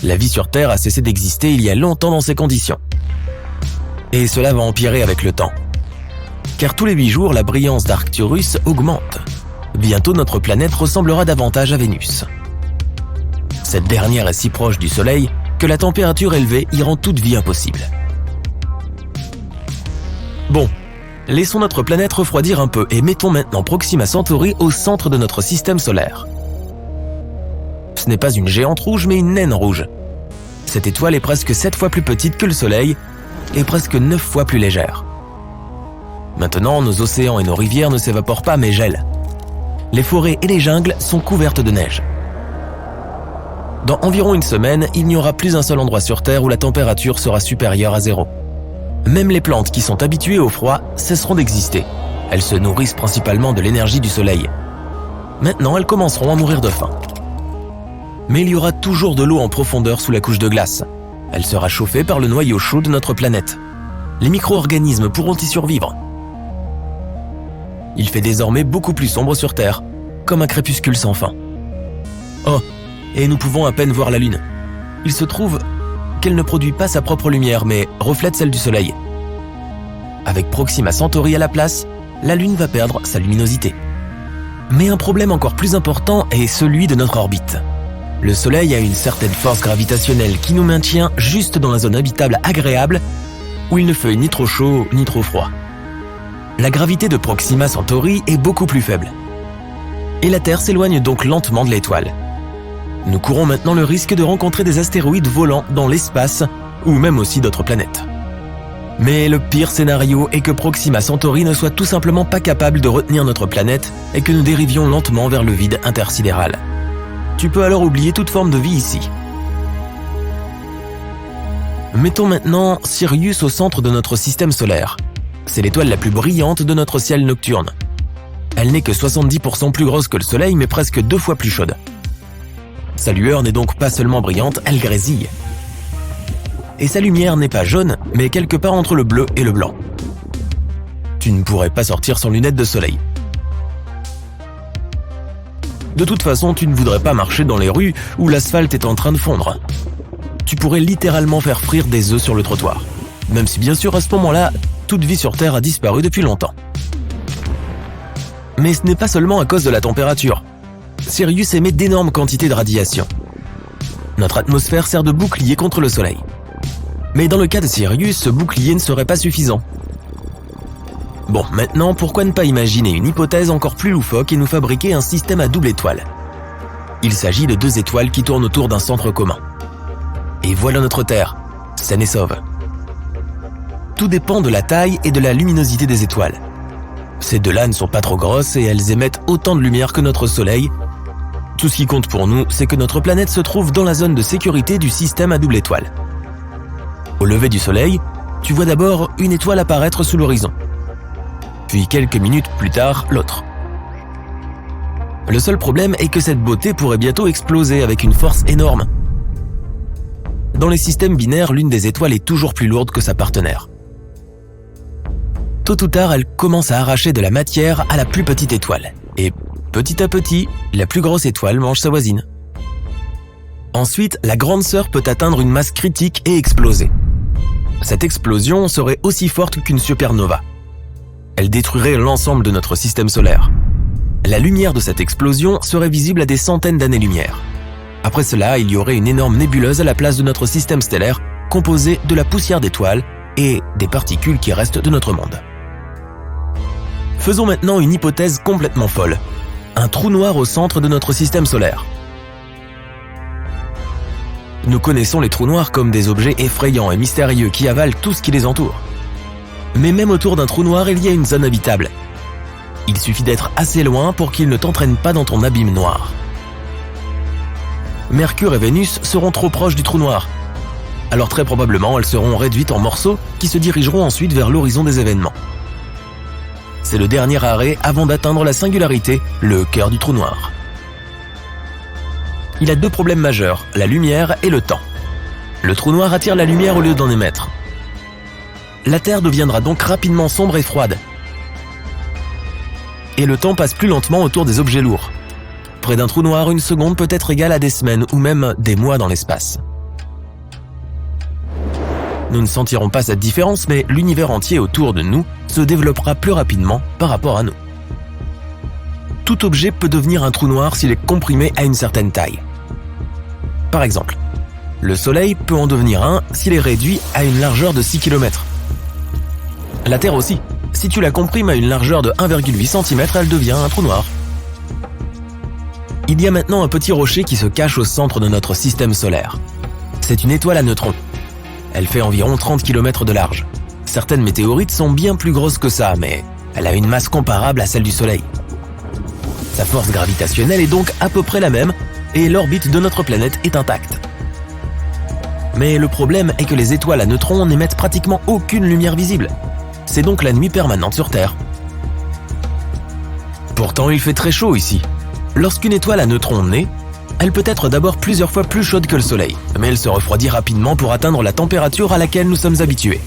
La vie sur Terre a cessé d'exister il y a longtemps dans ces conditions. Et cela va empirer avec le temps. Car tous les 8 jours, la brillance d'Arcturus augmente. Bientôt, notre planète ressemblera davantage à Vénus. Cette dernière est si proche du Soleil que la température élevée y rend toute vie impossible. Bon, laissons notre planète refroidir un peu et mettons maintenant Proxima Centauri au centre de notre système solaire. Ce n'est pas une géante rouge mais une naine rouge. Cette étoile est presque 7 fois plus petite que le Soleil et presque 9 fois plus légère. Maintenant, nos océans et nos rivières ne s'évaporent pas mais gèlent. Les forêts et les jungles sont couvertes de neige. Dans environ une semaine, il n'y aura plus un seul endroit sur Terre où la température sera supérieure à 0. Même les plantes qui sont habituées au froid cesseront d'exister. Elles se nourrissent principalement de l'énergie du soleil. Maintenant, elles commenceront à mourir de faim. Mais il y aura toujours de l'eau en profondeur sous la couche de glace. Elle sera chauffée par le noyau chaud de notre planète. Les micro-organismes pourront y survivre. Il fait désormais beaucoup plus sombre sur Terre, comme un crépuscule sans fin. Oh, et nous pouvons à peine voir la Lune. Il se trouve qu'elle ne produit pas sa propre lumière, mais reflète celle du Soleil. Avec Proxima Centauri à la place, la Lune va perdre sa luminosité. Mais un problème encore plus important est celui de notre orbite. Le Soleil a une certaine force gravitationnelle qui nous maintient juste dans la zone habitable agréable où il ne fait ni trop chaud ni trop froid. La gravité de Proxima Centauri est beaucoup plus faible. Et la Terre s'éloigne donc lentement de l'étoile. Nous courons maintenant le risque de rencontrer des astéroïdes volants dans l'espace ou même aussi d'autres planètes. Mais le pire scénario est que Proxima Centauri ne soit tout simplement pas capable de retenir notre planète et que nous dérivions lentement vers le vide intersidéral. Tu peux alors oublier toute forme de vie ici. Mettons maintenant Sirius au centre de notre système solaire. C'est l'étoile la plus brillante de notre ciel nocturne. Elle n'est que 70% plus grosse que le Soleil, mais presque 2 fois plus chaude. Sa lueur n'est donc pas seulement brillante, elle grésille. Et sa lumière n'est pas jaune, mais quelque part entre le bleu et le blanc. Tu ne pourrais pas sortir sans lunettes de soleil. De toute façon, tu ne voudrais pas marcher dans les rues où l'asphalte est en train de fondre. Tu pourrais littéralement faire frire des œufs sur le trottoir. Même si bien sûr à ce moment-là, toute vie sur Terre a disparu depuis longtemps. Mais ce n'est pas seulement à cause de la température. Sirius émet d'énormes quantités de radiation. Notre atmosphère sert de bouclier contre le Soleil. Mais dans le cas de Sirius, ce bouclier ne serait pas suffisant. Bon, maintenant, pourquoi ne pas imaginer une hypothèse encore plus loufoque et nous fabriquer un système à double étoile? Il s'agit de 2 étoiles qui tournent autour d'un centre commun. Et voilà notre Terre, saine et sauve. Tout dépend de la taille et de la luminosité des étoiles. Ces 2-là ne sont pas trop grosses et elles émettent autant de lumière que notre Soleil. Tout ce qui compte pour nous, c'est que notre planète se trouve dans la zone de sécurité du système à double étoile. Au lever du Soleil, tu vois d'abord une étoile apparaître sous l'horizon. Puis quelques minutes plus tard, l'autre. Le seul problème est que cette beauté pourrait bientôt exploser avec une force énorme. Dans les systèmes binaires, l'une des étoiles est toujours plus lourde que sa partenaire. Tôt ou tard, elle commence à arracher de la matière à la plus petite étoile. Et petit à petit, la plus grosse étoile mange sa voisine. Ensuite, la grande sœur peut atteindre une masse critique et exploser. Cette explosion serait aussi forte qu'une supernova. Elle détruirait l'ensemble de notre système solaire. La lumière de cette explosion serait visible à des centaines d'années-lumière. Après cela, il y aurait une énorme nébuleuse à la place de notre système stellaire, composée de la poussière d'étoiles et des particules qui restent de notre monde. Faisons maintenant une hypothèse complètement folle. Un trou noir au centre de notre système solaire. Nous connaissons les trous noirs comme des objets effrayants et mystérieux qui avalent tout ce qui les entoure. Mais même autour d'un trou noir, il y a une zone habitable. Il suffit d'être assez loin pour qu'il ne t'entraîne pas dans ton abîme noir. Mercure et Vénus seront trop proches du trou noir. Alors très probablement, elles seront réduites en morceaux qui se dirigeront ensuite vers l'horizon des événements. C'est le dernier arrêt avant d'atteindre la singularité, le cœur du trou noir. Il a 2 problèmes majeurs, la lumière et le temps. Le trou noir attire la lumière au lieu d'en émettre. La Terre deviendra donc rapidement sombre et froide. Et le temps passe plus lentement autour des objets lourds. Près d'un trou noir, une seconde peut être égale à des semaines ou même des mois dans l'espace. Nous ne sentirons pas cette différence, mais l'univers entier autour de nous se développera plus rapidement par rapport à nous. Tout objet peut devenir un trou noir s'il est comprimé à une certaine taille. Par exemple, le Soleil peut en devenir un s'il est réduit à une largeur de 6 km. La Terre aussi. Si tu la comprimes à une largeur de 1,8 cm, elle devient un trou noir. Il y a maintenant un petit rocher qui se cache au centre de notre système solaire. C'est une étoile à neutrons. Elle fait environ 30 km de large. Certaines météorites sont bien plus grosses que ça, mais elle a une masse comparable à celle du Soleil. Sa force gravitationnelle est donc à peu près la même et l'orbite de notre planète est intacte. Mais le problème est que les étoiles à neutrons n'émettent pratiquement aucune lumière visible. C'est donc la nuit permanente sur Terre. Pourtant, il fait très chaud ici. Lorsqu'une étoile à neutrons naît, elle peut être d'abord plusieurs fois plus chaude que le Soleil, mais elle se refroidit rapidement pour atteindre la température à laquelle nous sommes habitués.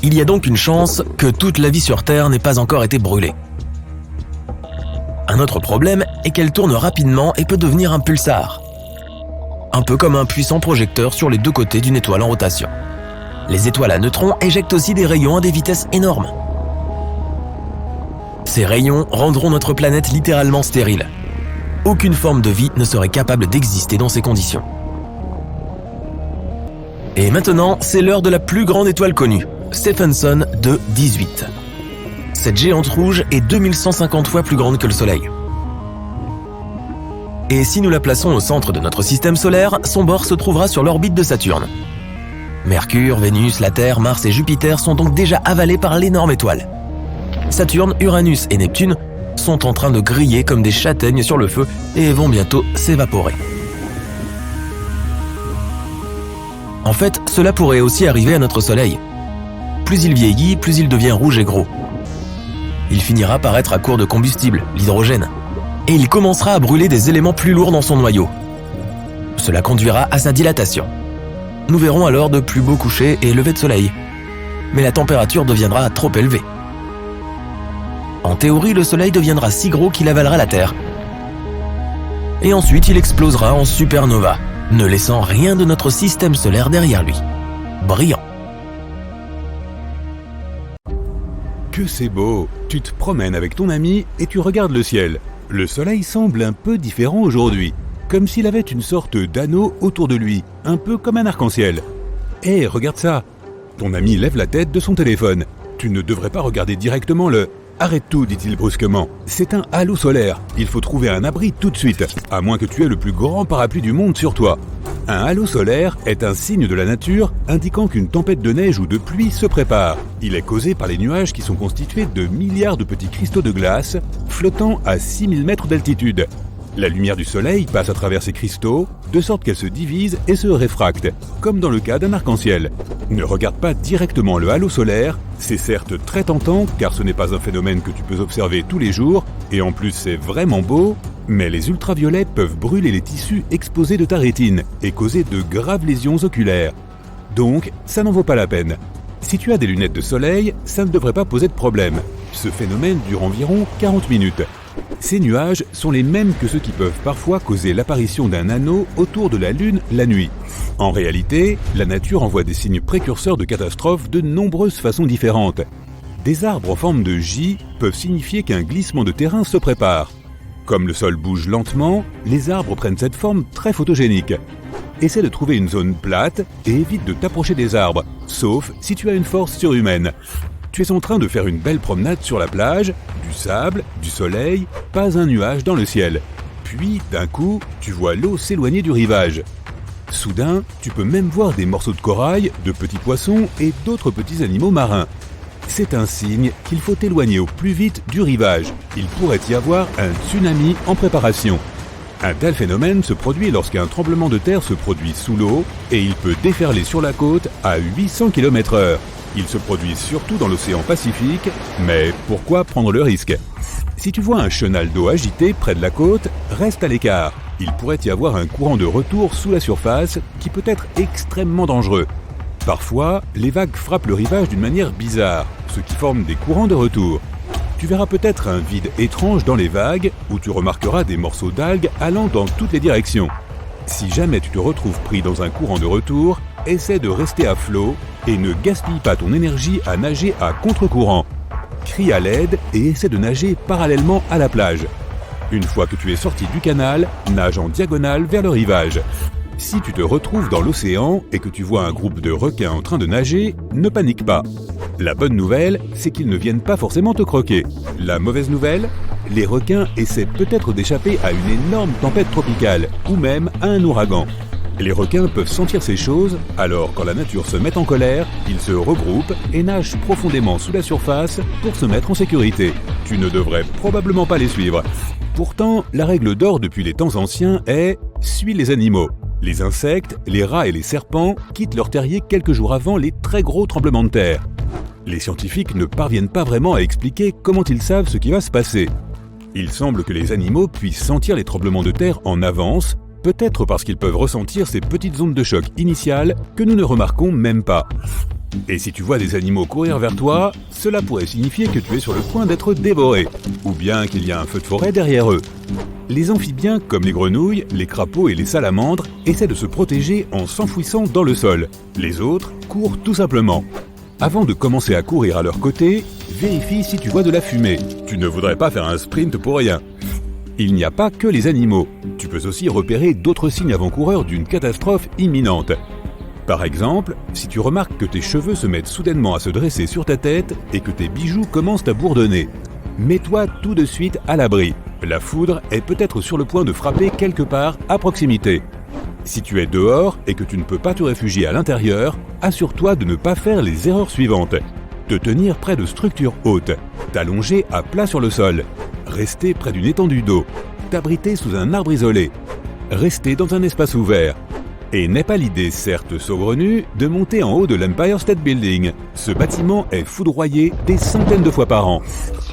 Il y a donc une chance que toute la vie sur Terre n'ait pas encore été brûlée. Un autre problème est qu'elle tourne rapidement et peut devenir un pulsar. Un peu comme un puissant projecteur sur les deux côtés d'une étoile en rotation. Les étoiles à neutrons éjectent aussi des rayons à des vitesses énormes. Ces rayons rendront notre planète littéralement stérile. Aucune forme de vie ne serait capable d'exister dans ces conditions. Et maintenant, c'est l'heure de la plus grande étoile connue, Stephenson 2-18. Cette géante rouge est 2150 fois plus grande que le Soleil. Et si nous la plaçons au centre de notre système solaire, son bord se trouvera sur l'orbite de Saturne. Mercure, Vénus, la Terre, Mars et Jupiter sont donc déjà avalés par l'énorme étoile. Saturne, Uranus et Neptune sont en train de griller comme des châtaignes sur le feu et vont bientôt s'évaporer. En fait, cela pourrait aussi arriver à notre Soleil. Plus il vieillit, plus il devient rouge et gros. Il finira par être à court de combustible, l'hydrogène, et il commencera à brûler des éléments plus lourds dans son noyau. Cela conduira à sa dilatation. Nous verrons alors de plus beaux couchers et levées de soleil. Mais la température deviendra trop élevée. En théorie, le Soleil deviendra si gros qu'il avalera la Terre. Et ensuite, il explosera en supernova, ne laissant rien de notre système solaire derrière lui. Brillant. Que c'est beau! Tu te promènes avec ton ami et tu regardes le ciel. Le soleil semble un peu différent aujourd'hui, comme s'il avait une sorte d'anneau autour de lui, un peu comme un arc-en-ciel. Hé, regarde ça! Ton ami lève la tête de son téléphone. Tu ne devrais pas regarder directement le... Arrête tout, dit-il brusquement. C'est un halo solaire. Il faut trouver un abri tout de suite, à moins que tu aies le plus grand parapluie du monde sur toi. Un halo solaire est un signe de la nature indiquant qu'une tempête de neige ou de pluie se prépare. Il est causé par les nuages qui sont constitués de milliards de petits cristaux de glace flottant à 6000 mètres d'altitude. La lumière du soleil passe à travers ces cristaux, de sorte qu'elle se divise et se réfracte, comme dans le cas d'un arc-en-ciel. Ne regarde pas directement le halo solaire, c'est certes très tentant car ce n'est pas un phénomène que tu peux observer tous les jours, et en plus c'est vraiment beau, mais les ultraviolets peuvent brûler les tissus exposés de ta rétine et causer de graves lésions oculaires. Donc, ça n'en vaut pas la peine. Si tu as des lunettes de soleil, ça ne devrait pas poser de problème. Ce phénomène dure environ 40 minutes. Ces nuages sont les mêmes que ceux qui peuvent parfois causer l'apparition d'un anneau autour de la Lune la nuit. En réalité, la nature envoie des signes précurseurs de catastrophes de nombreuses façons différentes. Des arbres en forme de J peuvent signifier qu'un glissement de terrain se prépare. Comme le sol bouge lentement, les arbres prennent cette forme très photogénique. Essaie de trouver une zone plate et évite de t'approcher des arbres, sauf si tu as une force surhumaine. Tu es en train de faire une belle promenade sur la plage, du sable, du soleil, pas un nuage dans le ciel. Puis, d'un coup, tu vois l'eau s'éloigner du rivage. Soudain, tu peux même voir des morceaux de corail, de petits poissons et d'autres petits animaux marins. C'est un signe qu'il faut t'éloigner au plus vite du rivage. Il pourrait y avoir un tsunami en préparation. Un tel phénomène se produit lorsqu'un tremblement de terre se produit sous l'eau et il peut déferler sur la côte à 800 km/h. Il se produit surtout dans l'océan Pacifique, mais pourquoi prendre le risque? Si tu vois un chenal d'eau agité près de la côte, reste à l'écart. Il pourrait y avoir un courant de retour sous la surface qui peut être extrêmement dangereux. Parfois, les vagues frappent le rivage d'une manière bizarre, ce qui forme des courants de retour. Tu verras peut-être un vide étrange dans les vagues où tu remarqueras des morceaux d'algues allant dans toutes les directions. Si jamais tu te retrouves pris dans un courant de retour, essaie de rester à flot et ne gaspille pas ton énergie à nager à contre-courant. Crie à l'aide et essaie de nager parallèlement à la plage. Une fois que tu es sorti du canal, nage en diagonale vers le rivage. Si tu te retrouves dans l'océan et que tu vois un groupe de requins en train de nager, ne panique pas. La bonne nouvelle, c'est qu'ils ne viennent pas forcément te croquer. La mauvaise nouvelle, les requins essaient peut-être d'échapper à une énorme tempête tropicale ou même à un ouragan. Les requins peuvent sentir ces choses, alors quand la nature se met en colère, ils se regroupent et nagent profondément sous la surface pour se mettre en sécurité. Tu ne devrais probablement pas les suivre. Pourtant, la règle d'or depuis les temps anciens est « suis les animaux ». Les insectes, les rats et les serpents quittent leur terrier quelques jours avant les très gros tremblements de terre. Les scientifiques ne parviennent pas vraiment à expliquer comment ils savent ce qui va se passer. Il semble que les animaux puissent sentir les tremblements de terre en avance, peut-être parce qu'ils peuvent ressentir ces petites ondes de choc initiales que nous ne remarquons même pas. Et si tu vois des animaux courir vers toi, cela pourrait signifier que tu es sur le point d'être dévoré, ou bien qu'il y a un feu de forêt derrière eux. Les amphibiens, comme les grenouilles, les crapauds et les salamandres, essaient de se protéger en s'enfouissant dans le sol. Les autres courent tout simplement. Avant de commencer à courir à leur côté, vérifie si tu vois de la fumée. Tu ne voudrais pas faire un sprint pour rien. Il n'y a pas que les animaux. Tu peux aussi repérer d'autres signes avant-coureurs d'une catastrophe imminente. Par exemple, si tu remarques que tes cheveux se mettent soudainement à se dresser sur ta tête et que tes bijoux commencent à bourdonner, mets-toi tout de suite à l'abri. La foudre est peut-être sur le point de frapper quelque part à proximité. Si tu es dehors et que tu ne peux pas te réfugier à l'intérieur, assure-toi de ne pas faire les erreurs suivantes. Te tenir près de structures hautes, t'allonger à plat sur le sol, rester près d'une étendue d'eau, t'abriter sous un arbre isolé, rester dans un espace ouvert. Et n'est pas l'idée, certes saugrenue, de monter en haut de l'Empire State Building. Ce bâtiment est foudroyé des centaines de fois par an.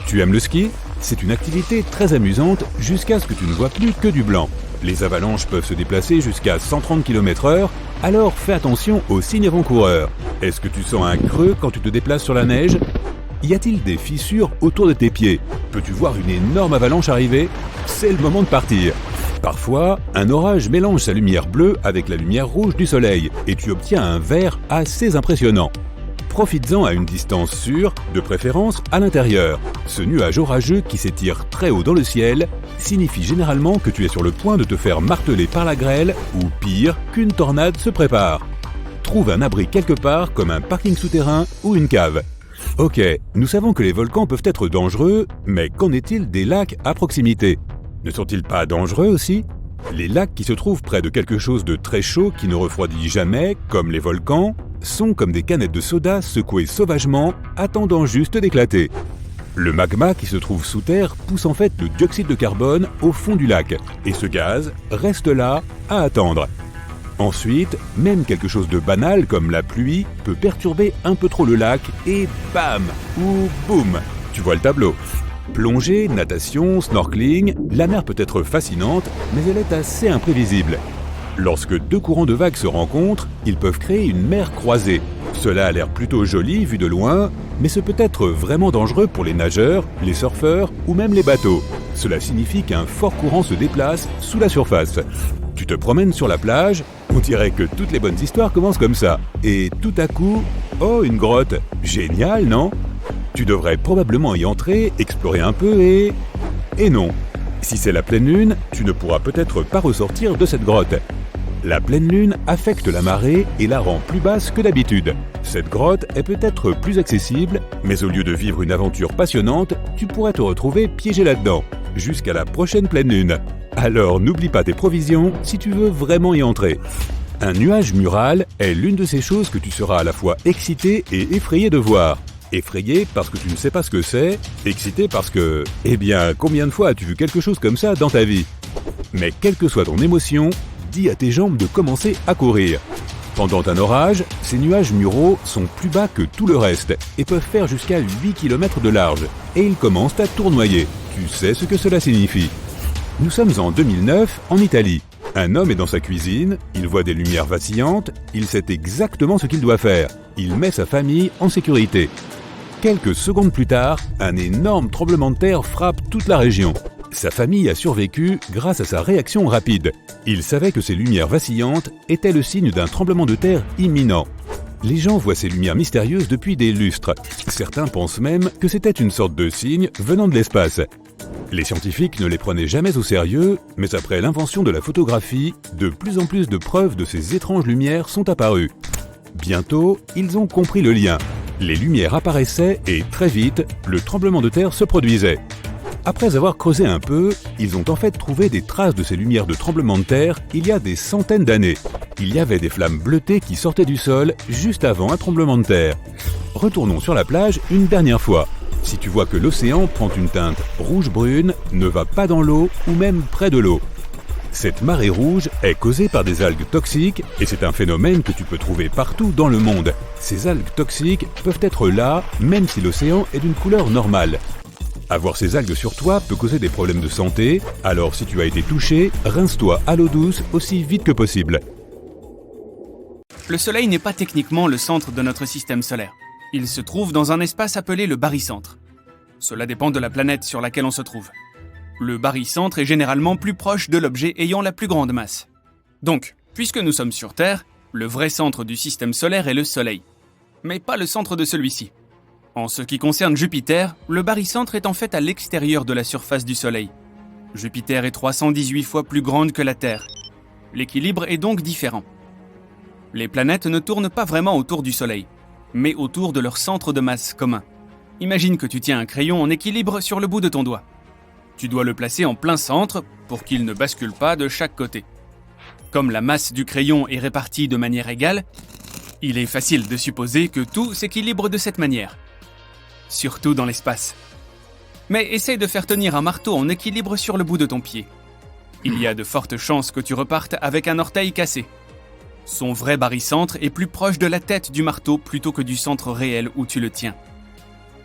Tu aimes le ski ? C'est une activité très amusante jusqu'à ce que tu ne vois plus que du blanc. Les avalanches peuvent se déplacer jusqu'à 130 km/h, alors fais attention aux signes avant-coureurs. Est-ce que tu sens un creux quand tu te déplaces sur la neige ? Y a-t-il des fissures autour de tes pieds ? Peux-tu voir une énorme avalanche arriver ? C'est le moment de partir. Parfois, un orage mélange sa lumière bleue avec la lumière rouge du soleil et tu obtiens un vert assez impressionnant. Profites-en à une distance sûre, de préférence à l'intérieur. Ce nuage orageux qui s'étire très haut dans le ciel signifie généralement que tu es sur le point de te faire marteler par la grêle ou pire, qu'une tornade se prépare. Trouve un abri quelque part comme un parking souterrain ou une cave. Ok, nous savons que les volcans peuvent être dangereux, mais qu'en est-il des lacs à proximité ? Ne sont-ils pas dangereux aussi ? Les lacs qui se trouvent près de quelque chose de très chaud qui ne refroidit jamais, comme les volcans, sont comme des canettes de soda secouées sauvagement, attendant juste d'éclater. Le magma qui se trouve sous terre pousse en fait le dioxyde de carbone au fond du lac, et ce gaz reste là à attendre. Ensuite, même quelque chose de banal comme la pluie peut perturber un peu trop le lac et bam ou boum, tu vois le tableau. Plongée, natation, snorkeling, la mer peut être fascinante, mais elle est assez imprévisible. Lorsque deux courants de vagues se rencontrent, ils peuvent créer une mer croisée. Cela a l'air plutôt joli vu de loin, mais ce peut être vraiment dangereux pour les nageurs, les surfeurs ou même les bateaux. Cela signifie qu'un fort courant se déplace sous la surface. Tu te promènes sur la plage, on dirait que toutes les bonnes histoires commencent comme ça. Et tout à coup, oh, une grotte. Génial, non ? Tu devrais probablement y entrer, explorer un peu et non. Si c'est la pleine lune, tu ne pourras peut-être pas ressortir de cette grotte. La pleine lune affecte la marée et la rend plus basse que d'habitude. Cette grotte est peut-être plus accessible, mais au lieu de vivre une aventure passionnante, tu pourrais te retrouver piégé là-dedans, jusqu'à la prochaine pleine lune. Alors n'oublie pas tes provisions si tu veux vraiment y entrer. Un nuage mural est l'une de ces choses que tu seras à la fois excité et effrayé de voir. Effrayé parce que tu ne sais pas ce que c'est, excité parce que... combien de fois as-tu vu quelque chose comme ça dans ta vie ? Mais quelle que soit ton émotion, dis à tes jambes de commencer à courir. Pendant un orage, ces nuages muraux sont plus bas que tout le reste et peuvent faire jusqu'à 8 km de large. Et ils commencent à tournoyer. Tu sais ce que cela signifie. Nous sommes en 2009, en Italie. Un homme est dans sa cuisine, il voit des lumières vacillantes, il sait exactement ce qu'il doit faire. Il met sa famille en sécurité. Quelques secondes plus tard, un énorme tremblement de terre frappe toute la région. Sa famille a survécu grâce à sa réaction rapide. Il savait que ces lumières vacillantes étaient le signe d'un tremblement de terre imminent. Les gens voient ces lumières mystérieuses depuis des lustres. Certains pensent même que c'était une sorte de signe venant de l'espace. Les scientifiques ne les prenaient jamais au sérieux, mais après l'invention de la photographie, de plus en plus de preuves de ces étranges lumières sont apparues. Bientôt, ils ont compris le lien. Les lumières apparaissaient et très vite, le tremblement de terre se produisait. Après avoir creusé un peu, ils ont en fait trouvé des traces de ces lumières de tremblement de terre il y a des centaines d'années. il y avait des flammes bleutées qui sortaient du sol juste avant un tremblement de terre. Retournons sur la plage une dernière fois. Si tu vois que l'océan prend une teinte rouge-brune, ne va pas dans l'eau ou même près de l'eau. Cette marée rouge est causée par des algues toxiques et c'est un phénomène que tu peux trouver partout dans le monde. Ces algues toxiques peuvent être là même si l'océan est d'une couleur normale. Avoir ces algues sur toi peut causer des problèmes de santé, alors si tu as été touché, rince-toi à l'eau douce aussi vite que possible. Le Soleil n'est pas techniquement le centre de notre système solaire. Il se trouve dans un espace appelé le barycentre. Cela dépend de la planète sur laquelle on se trouve. Le barycentre est généralement plus proche de l'objet ayant la plus grande masse. Donc, puisque nous sommes sur Terre, le vrai centre du système solaire est le Soleil. Mais pas le centre de celui-ci. En ce qui concerne Jupiter, le barycentre est en fait à l'extérieur de la surface du Soleil. Jupiter est 318 fois plus grande que la Terre. L'équilibre est donc différent. Les planètes ne tournent pas vraiment autour du Soleil, mais autour de leur centre de masse commun. Imagine que tu tiens un crayon en équilibre sur le bout de ton doigt. Tu dois le placer en plein centre pour qu'il ne bascule pas de chaque côté. Comme la masse du crayon est répartie de manière égale, il est facile de supposer que tout s'équilibre de cette manière. Surtout dans l'espace. Mais essaye de faire tenir un marteau en équilibre sur le bout de ton pied. Il y a de fortes chances que tu repartes avec un orteil cassé. Son vrai barycentre est plus proche de la tête du marteau plutôt que du centre réel où tu le tiens.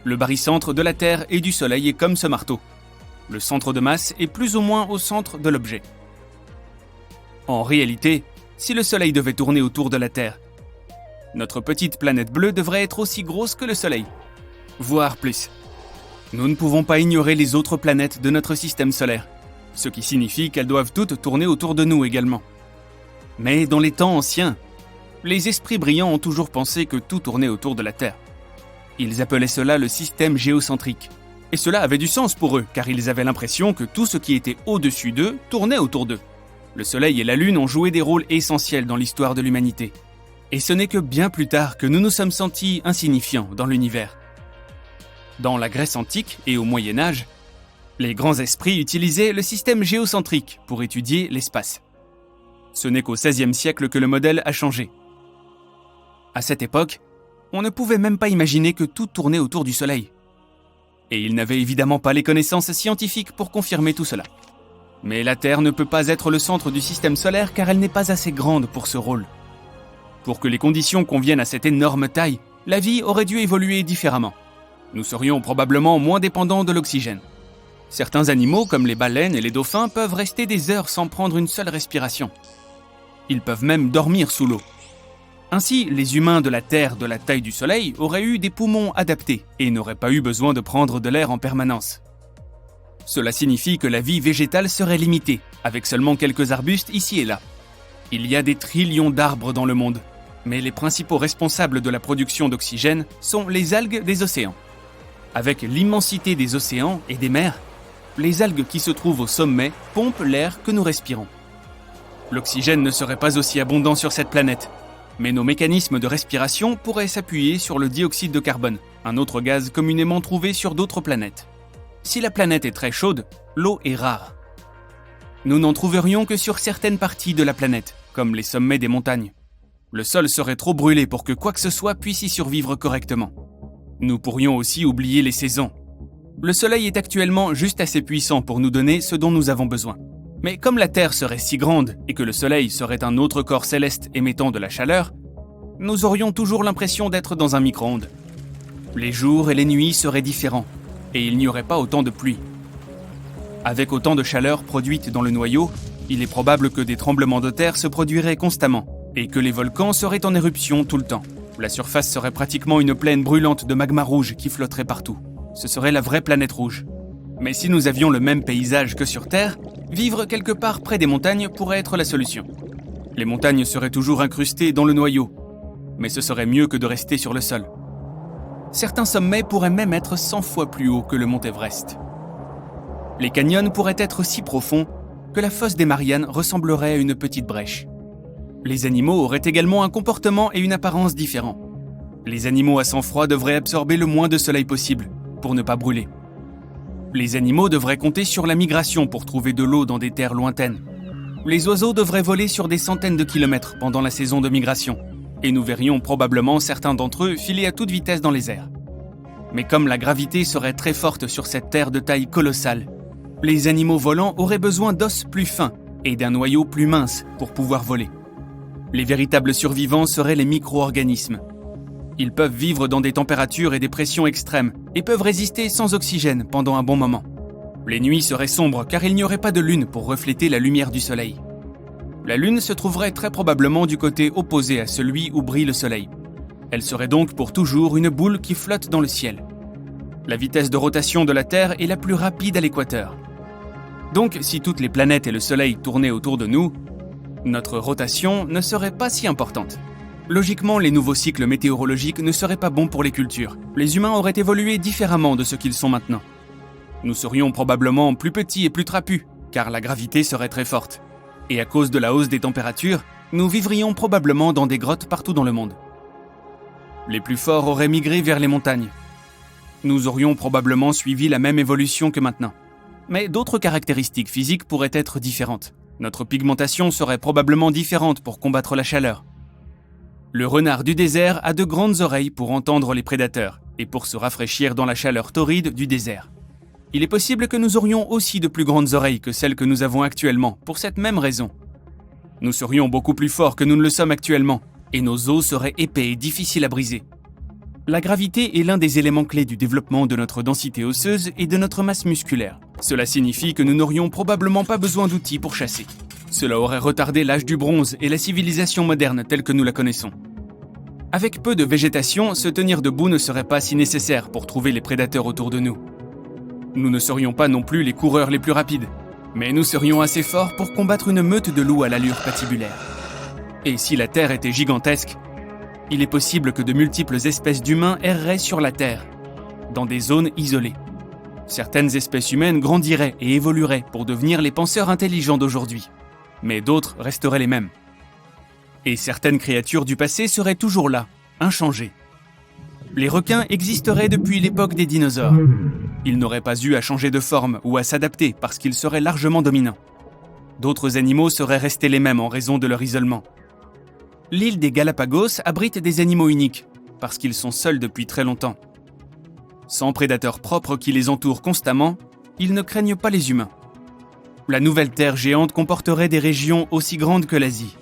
Le barycentre de la Terre et du Soleil est comme ce marteau. Le centre de masse est plus ou moins au centre de l'objet. En réalité, si le Soleil devait tourner autour de la Terre, notre petite planète bleue devrait être aussi grosse que le Soleil, voire plus. Nous ne pouvons pas ignorer les autres planètes de notre système solaire, ce qui signifie qu'elles doivent toutes tourner autour de nous également. Mais dans les temps anciens, les esprits brillants ont toujours pensé que tout tournait autour de la Terre. Ils appelaient cela le système géocentrique. Et cela avait du sens pour eux, car ils avaient l'impression que tout ce qui était au-dessus d'eux tournait autour d'eux. Le Soleil et la Lune ont joué des rôles essentiels dans l'histoire de l'humanité. Et ce n'est que bien plus tard que nous nous sommes sentis insignifiants dans l'univers. Dans la Grèce antique et au Moyen Âge, les grands esprits utilisaient le système géocentrique pour étudier l'espace. Ce n'est qu'au XVIe siècle que le modèle a changé. À cette époque, on ne pouvait même pas imaginer que tout tournait autour du Soleil. Et ils n'avaient évidemment pas les connaissances scientifiques pour confirmer tout cela. Mais la Terre ne peut pas être le centre du système solaire car elle n'est pas assez grande pour ce rôle. Pour que les conditions conviennent à cette énorme taille, la vie aurait dû évoluer différemment. Nous serions probablement moins dépendants de l'oxygène. Certains animaux, comme les baleines et les dauphins, peuvent rester des heures sans prendre une seule respiration. Ils peuvent même dormir sous l'eau. Ainsi, les humains de la Terre de la taille du Soleil auraient eu des poumons adaptés et n'auraient pas eu besoin de prendre de l'air en permanence. Cela signifie que la vie végétale serait limitée, avec seulement quelques arbustes ici et là. Il y a des trillions d'arbres dans le monde, mais les principaux responsables de la production d'oxygène sont les algues des océans. Avec l'immensité des océans et des mers, les algues qui se trouvent au sommet pompent l'air que nous respirons. L'oxygène ne serait pas aussi abondant sur cette planète, mais nos mécanismes de respiration pourraient s'appuyer sur le dioxyde de carbone, un autre gaz communément trouvé sur d'autres planètes. Si la planète est très chaude, l'eau est rare. Nous n'en trouverions que sur certaines parties de la planète, comme les sommets des montagnes. Le sol serait trop brûlé pour que quoi que ce soit puisse y survivre correctement. Nous pourrions aussi oublier les saisons. Le Soleil est actuellement juste assez puissant pour nous donner ce dont nous avons besoin. Mais comme la Terre serait si grande et que le Soleil serait un autre corps céleste émettant de la chaleur, nous aurions toujours l'impression d'être dans un micro-ondes. Les jours et les nuits seraient différents, et il n'y aurait pas autant de pluie. Avec autant de chaleur produite dans le noyau, il est probable que des tremblements de terre se produiraient constamment, et que les volcans seraient en éruption tout le temps. La surface serait pratiquement une plaine brûlante de magma rouge qui flotterait partout. Ce serait la vraie planète rouge. Mais si nous avions le même paysage que sur Terre, vivre quelque part près des montagnes pourrait être la solution. Les montagnes seraient toujours incrustées dans le noyau, mais ce serait mieux que de rester sur le sol. Certains sommets pourraient même être 100 fois plus hauts que le mont Everest. Les canyons pourraient être si profonds que la fosse des Mariannes ressemblerait à une petite brèche. Les animaux auraient également un comportement et une apparence différents. Les animaux à sang froid devraient absorber le moins de soleil possible, pour ne pas brûler. Les animaux devraient compter sur la migration pour trouver de l'eau dans des terres lointaines. Les oiseaux devraient voler sur des centaines de kilomètres pendant la saison de migration, et nous verrions probablement certains d'entre eux filer à toute vitesse dans les airs. Mais comme la gravité serait très forte sur cette Terre de taille colossale, les animaux volants auraient besoin d'os plus fins et d'un noyau plus mince pour pouvoir voler. Les véritables survivants seraient les micro-organismes. Ils peuvent vivre dans des températures et des pressions extrêmes et peuvent résister sans oxygène pendant un bon moment. Les nuits seraient sombres car il n'y aurait pas de lune pour refléter la lumière du soleil. La lune se trouverait très probablement du côté opposé à celui où brille le soleil. Elle serait donc pour toujours une boule qui flotte dans le ciel. La vitesse de rotation de la Terre est la plus rapide à l'équateur. Donc, si toutes les planètes et le soleil tournaient autour de nous, notre rotation ne serait pas si importante. Logiquement, les nouveaux cycles météorologiques ne seraient pas bons pour les cultures. Les humains auraient évolué différemment de ce qu'ils sont maintenant. Nous serions probablement plus petits et plus trapus, car la gravité serait très forte. Et à cause de la hausse des températures, nous vivrions probablement dans des grottes partout dans le monde. Les plus forts auraient migré vers les montagnes. Nous aurions probablement suivi la même évolution que maintenant. Mais d'autres caractéristiques physiques pourraient être différentes. Notre pigmentation serait probablement différente pour combattre la chaleur. Le renard du désert a de grandes oreilles pour entendre les prédateurs et pour se rafraîchir dans la chaleur torride du désert. Il est possible que nous aurions aussi de plus grandes oreilles que celles que nous avons actuellement, pour cette même raison. Nous serions beaucoup plus forts que nous ne le sommes actuellement, et nos os seraient épais et difficiles à briser. La gravité est l'un des éléments clés du développement de notre densité osseuse et de notre masse musculaire. Cela signifie que nous n'aurions probablement pas besoin d'outils pour chasser. Cela aurait retardé l'âge du bronze et la civilisation moderne telle que nous la connaissons. Avec peu de végétation, se tenir debout ne serait pas si nécessaire pour trouver les prédateurs autour de nous. Nous ne serions pas non plus les coureurs les plus rapides, mais nous serions assez forts pour combattre une meute de loups à l'allure patibulaire. Et si la Terre était gigantesque, il est possible que de multiples espèces d'humains erreraient sur la Terre, dans des zones isolées. Certaines espèces humaines grandiraient et évolueraient pour devenir les penseurs intelligents d'aujourd'hui, mais d'autres resteraient les mêmes. Et certaines créatures du passé seraient toujours là, inchangées. Les requins existeraient depuis l'époque des dinosaures. Ils n'auraient pas eu à changer de forme ou à s'adapter parce qu'ils seraient largement dominants. D'autres animaux seraient restés les mêmes en raison de leur isolement. L'île des Galapagos abrite des animaux uniques, parce qu'ils sont seuls depuis très longtemps. Sans prédateurs propres qui les entourent constamment, ils ne craignent pas les humains. La nouvelle Terre géante comporterait des régions aussi grandes que l'Asie,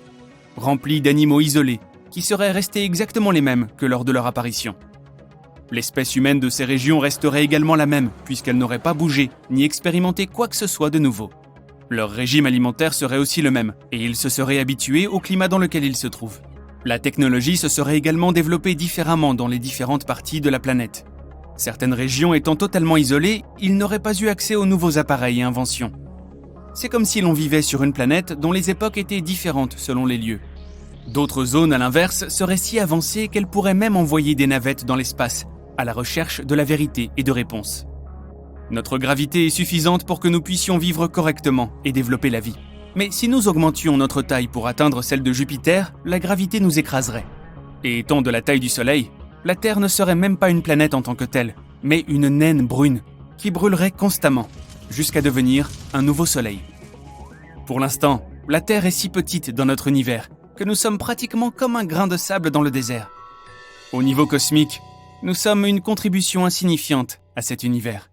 remplies d'animaux isolés, qui seraient restés exactement les mêmes que lors de leur apparition. L'espèce humaine de ces régions resterait également la même, puisqu'elle n'aurait pas bougé, ni expérimenté quoi que ce soit de nouveau. Leur régime alimentaire serait aussi le même, et ils se seraient habitués au climat dans lequel ils se trouvent. La technologie se serait également développée différemment dans les différentes parties de la planète. Certaines régions étant totalement isolées, ils n'auraient pas eu accès aux nouveaux appareils et inventions. C'est comme si l'on vivait sur une planète dont les époques étaient différentes selon les lieux. D'autres zones, à l'inverse, seraient si avancées qu'elles pourraient même envoyer des navettes dans l'espace, à la recherche de la vérité et de réponses. Notre gravité est suffisante pour que nous puissions vivre correctement et développer la vie. Mais si nous augmentions notre taille pour atteindre celle de Jupiter, la gravité nous écraserait. Et étant de la taille du Soleil, la Terre ne serait même pas une planète en tant que telle, mais une naine brune qui brûlerait constamment, jusqu'à devenir un nouveau Soleil. Pour l'instant, la Terre est si petite dans notre univers que nous sommes pratiquement comme un grain de sable dans le désert. Au niveau cosmique, nous sommes une contribution insignifiante à cet univers.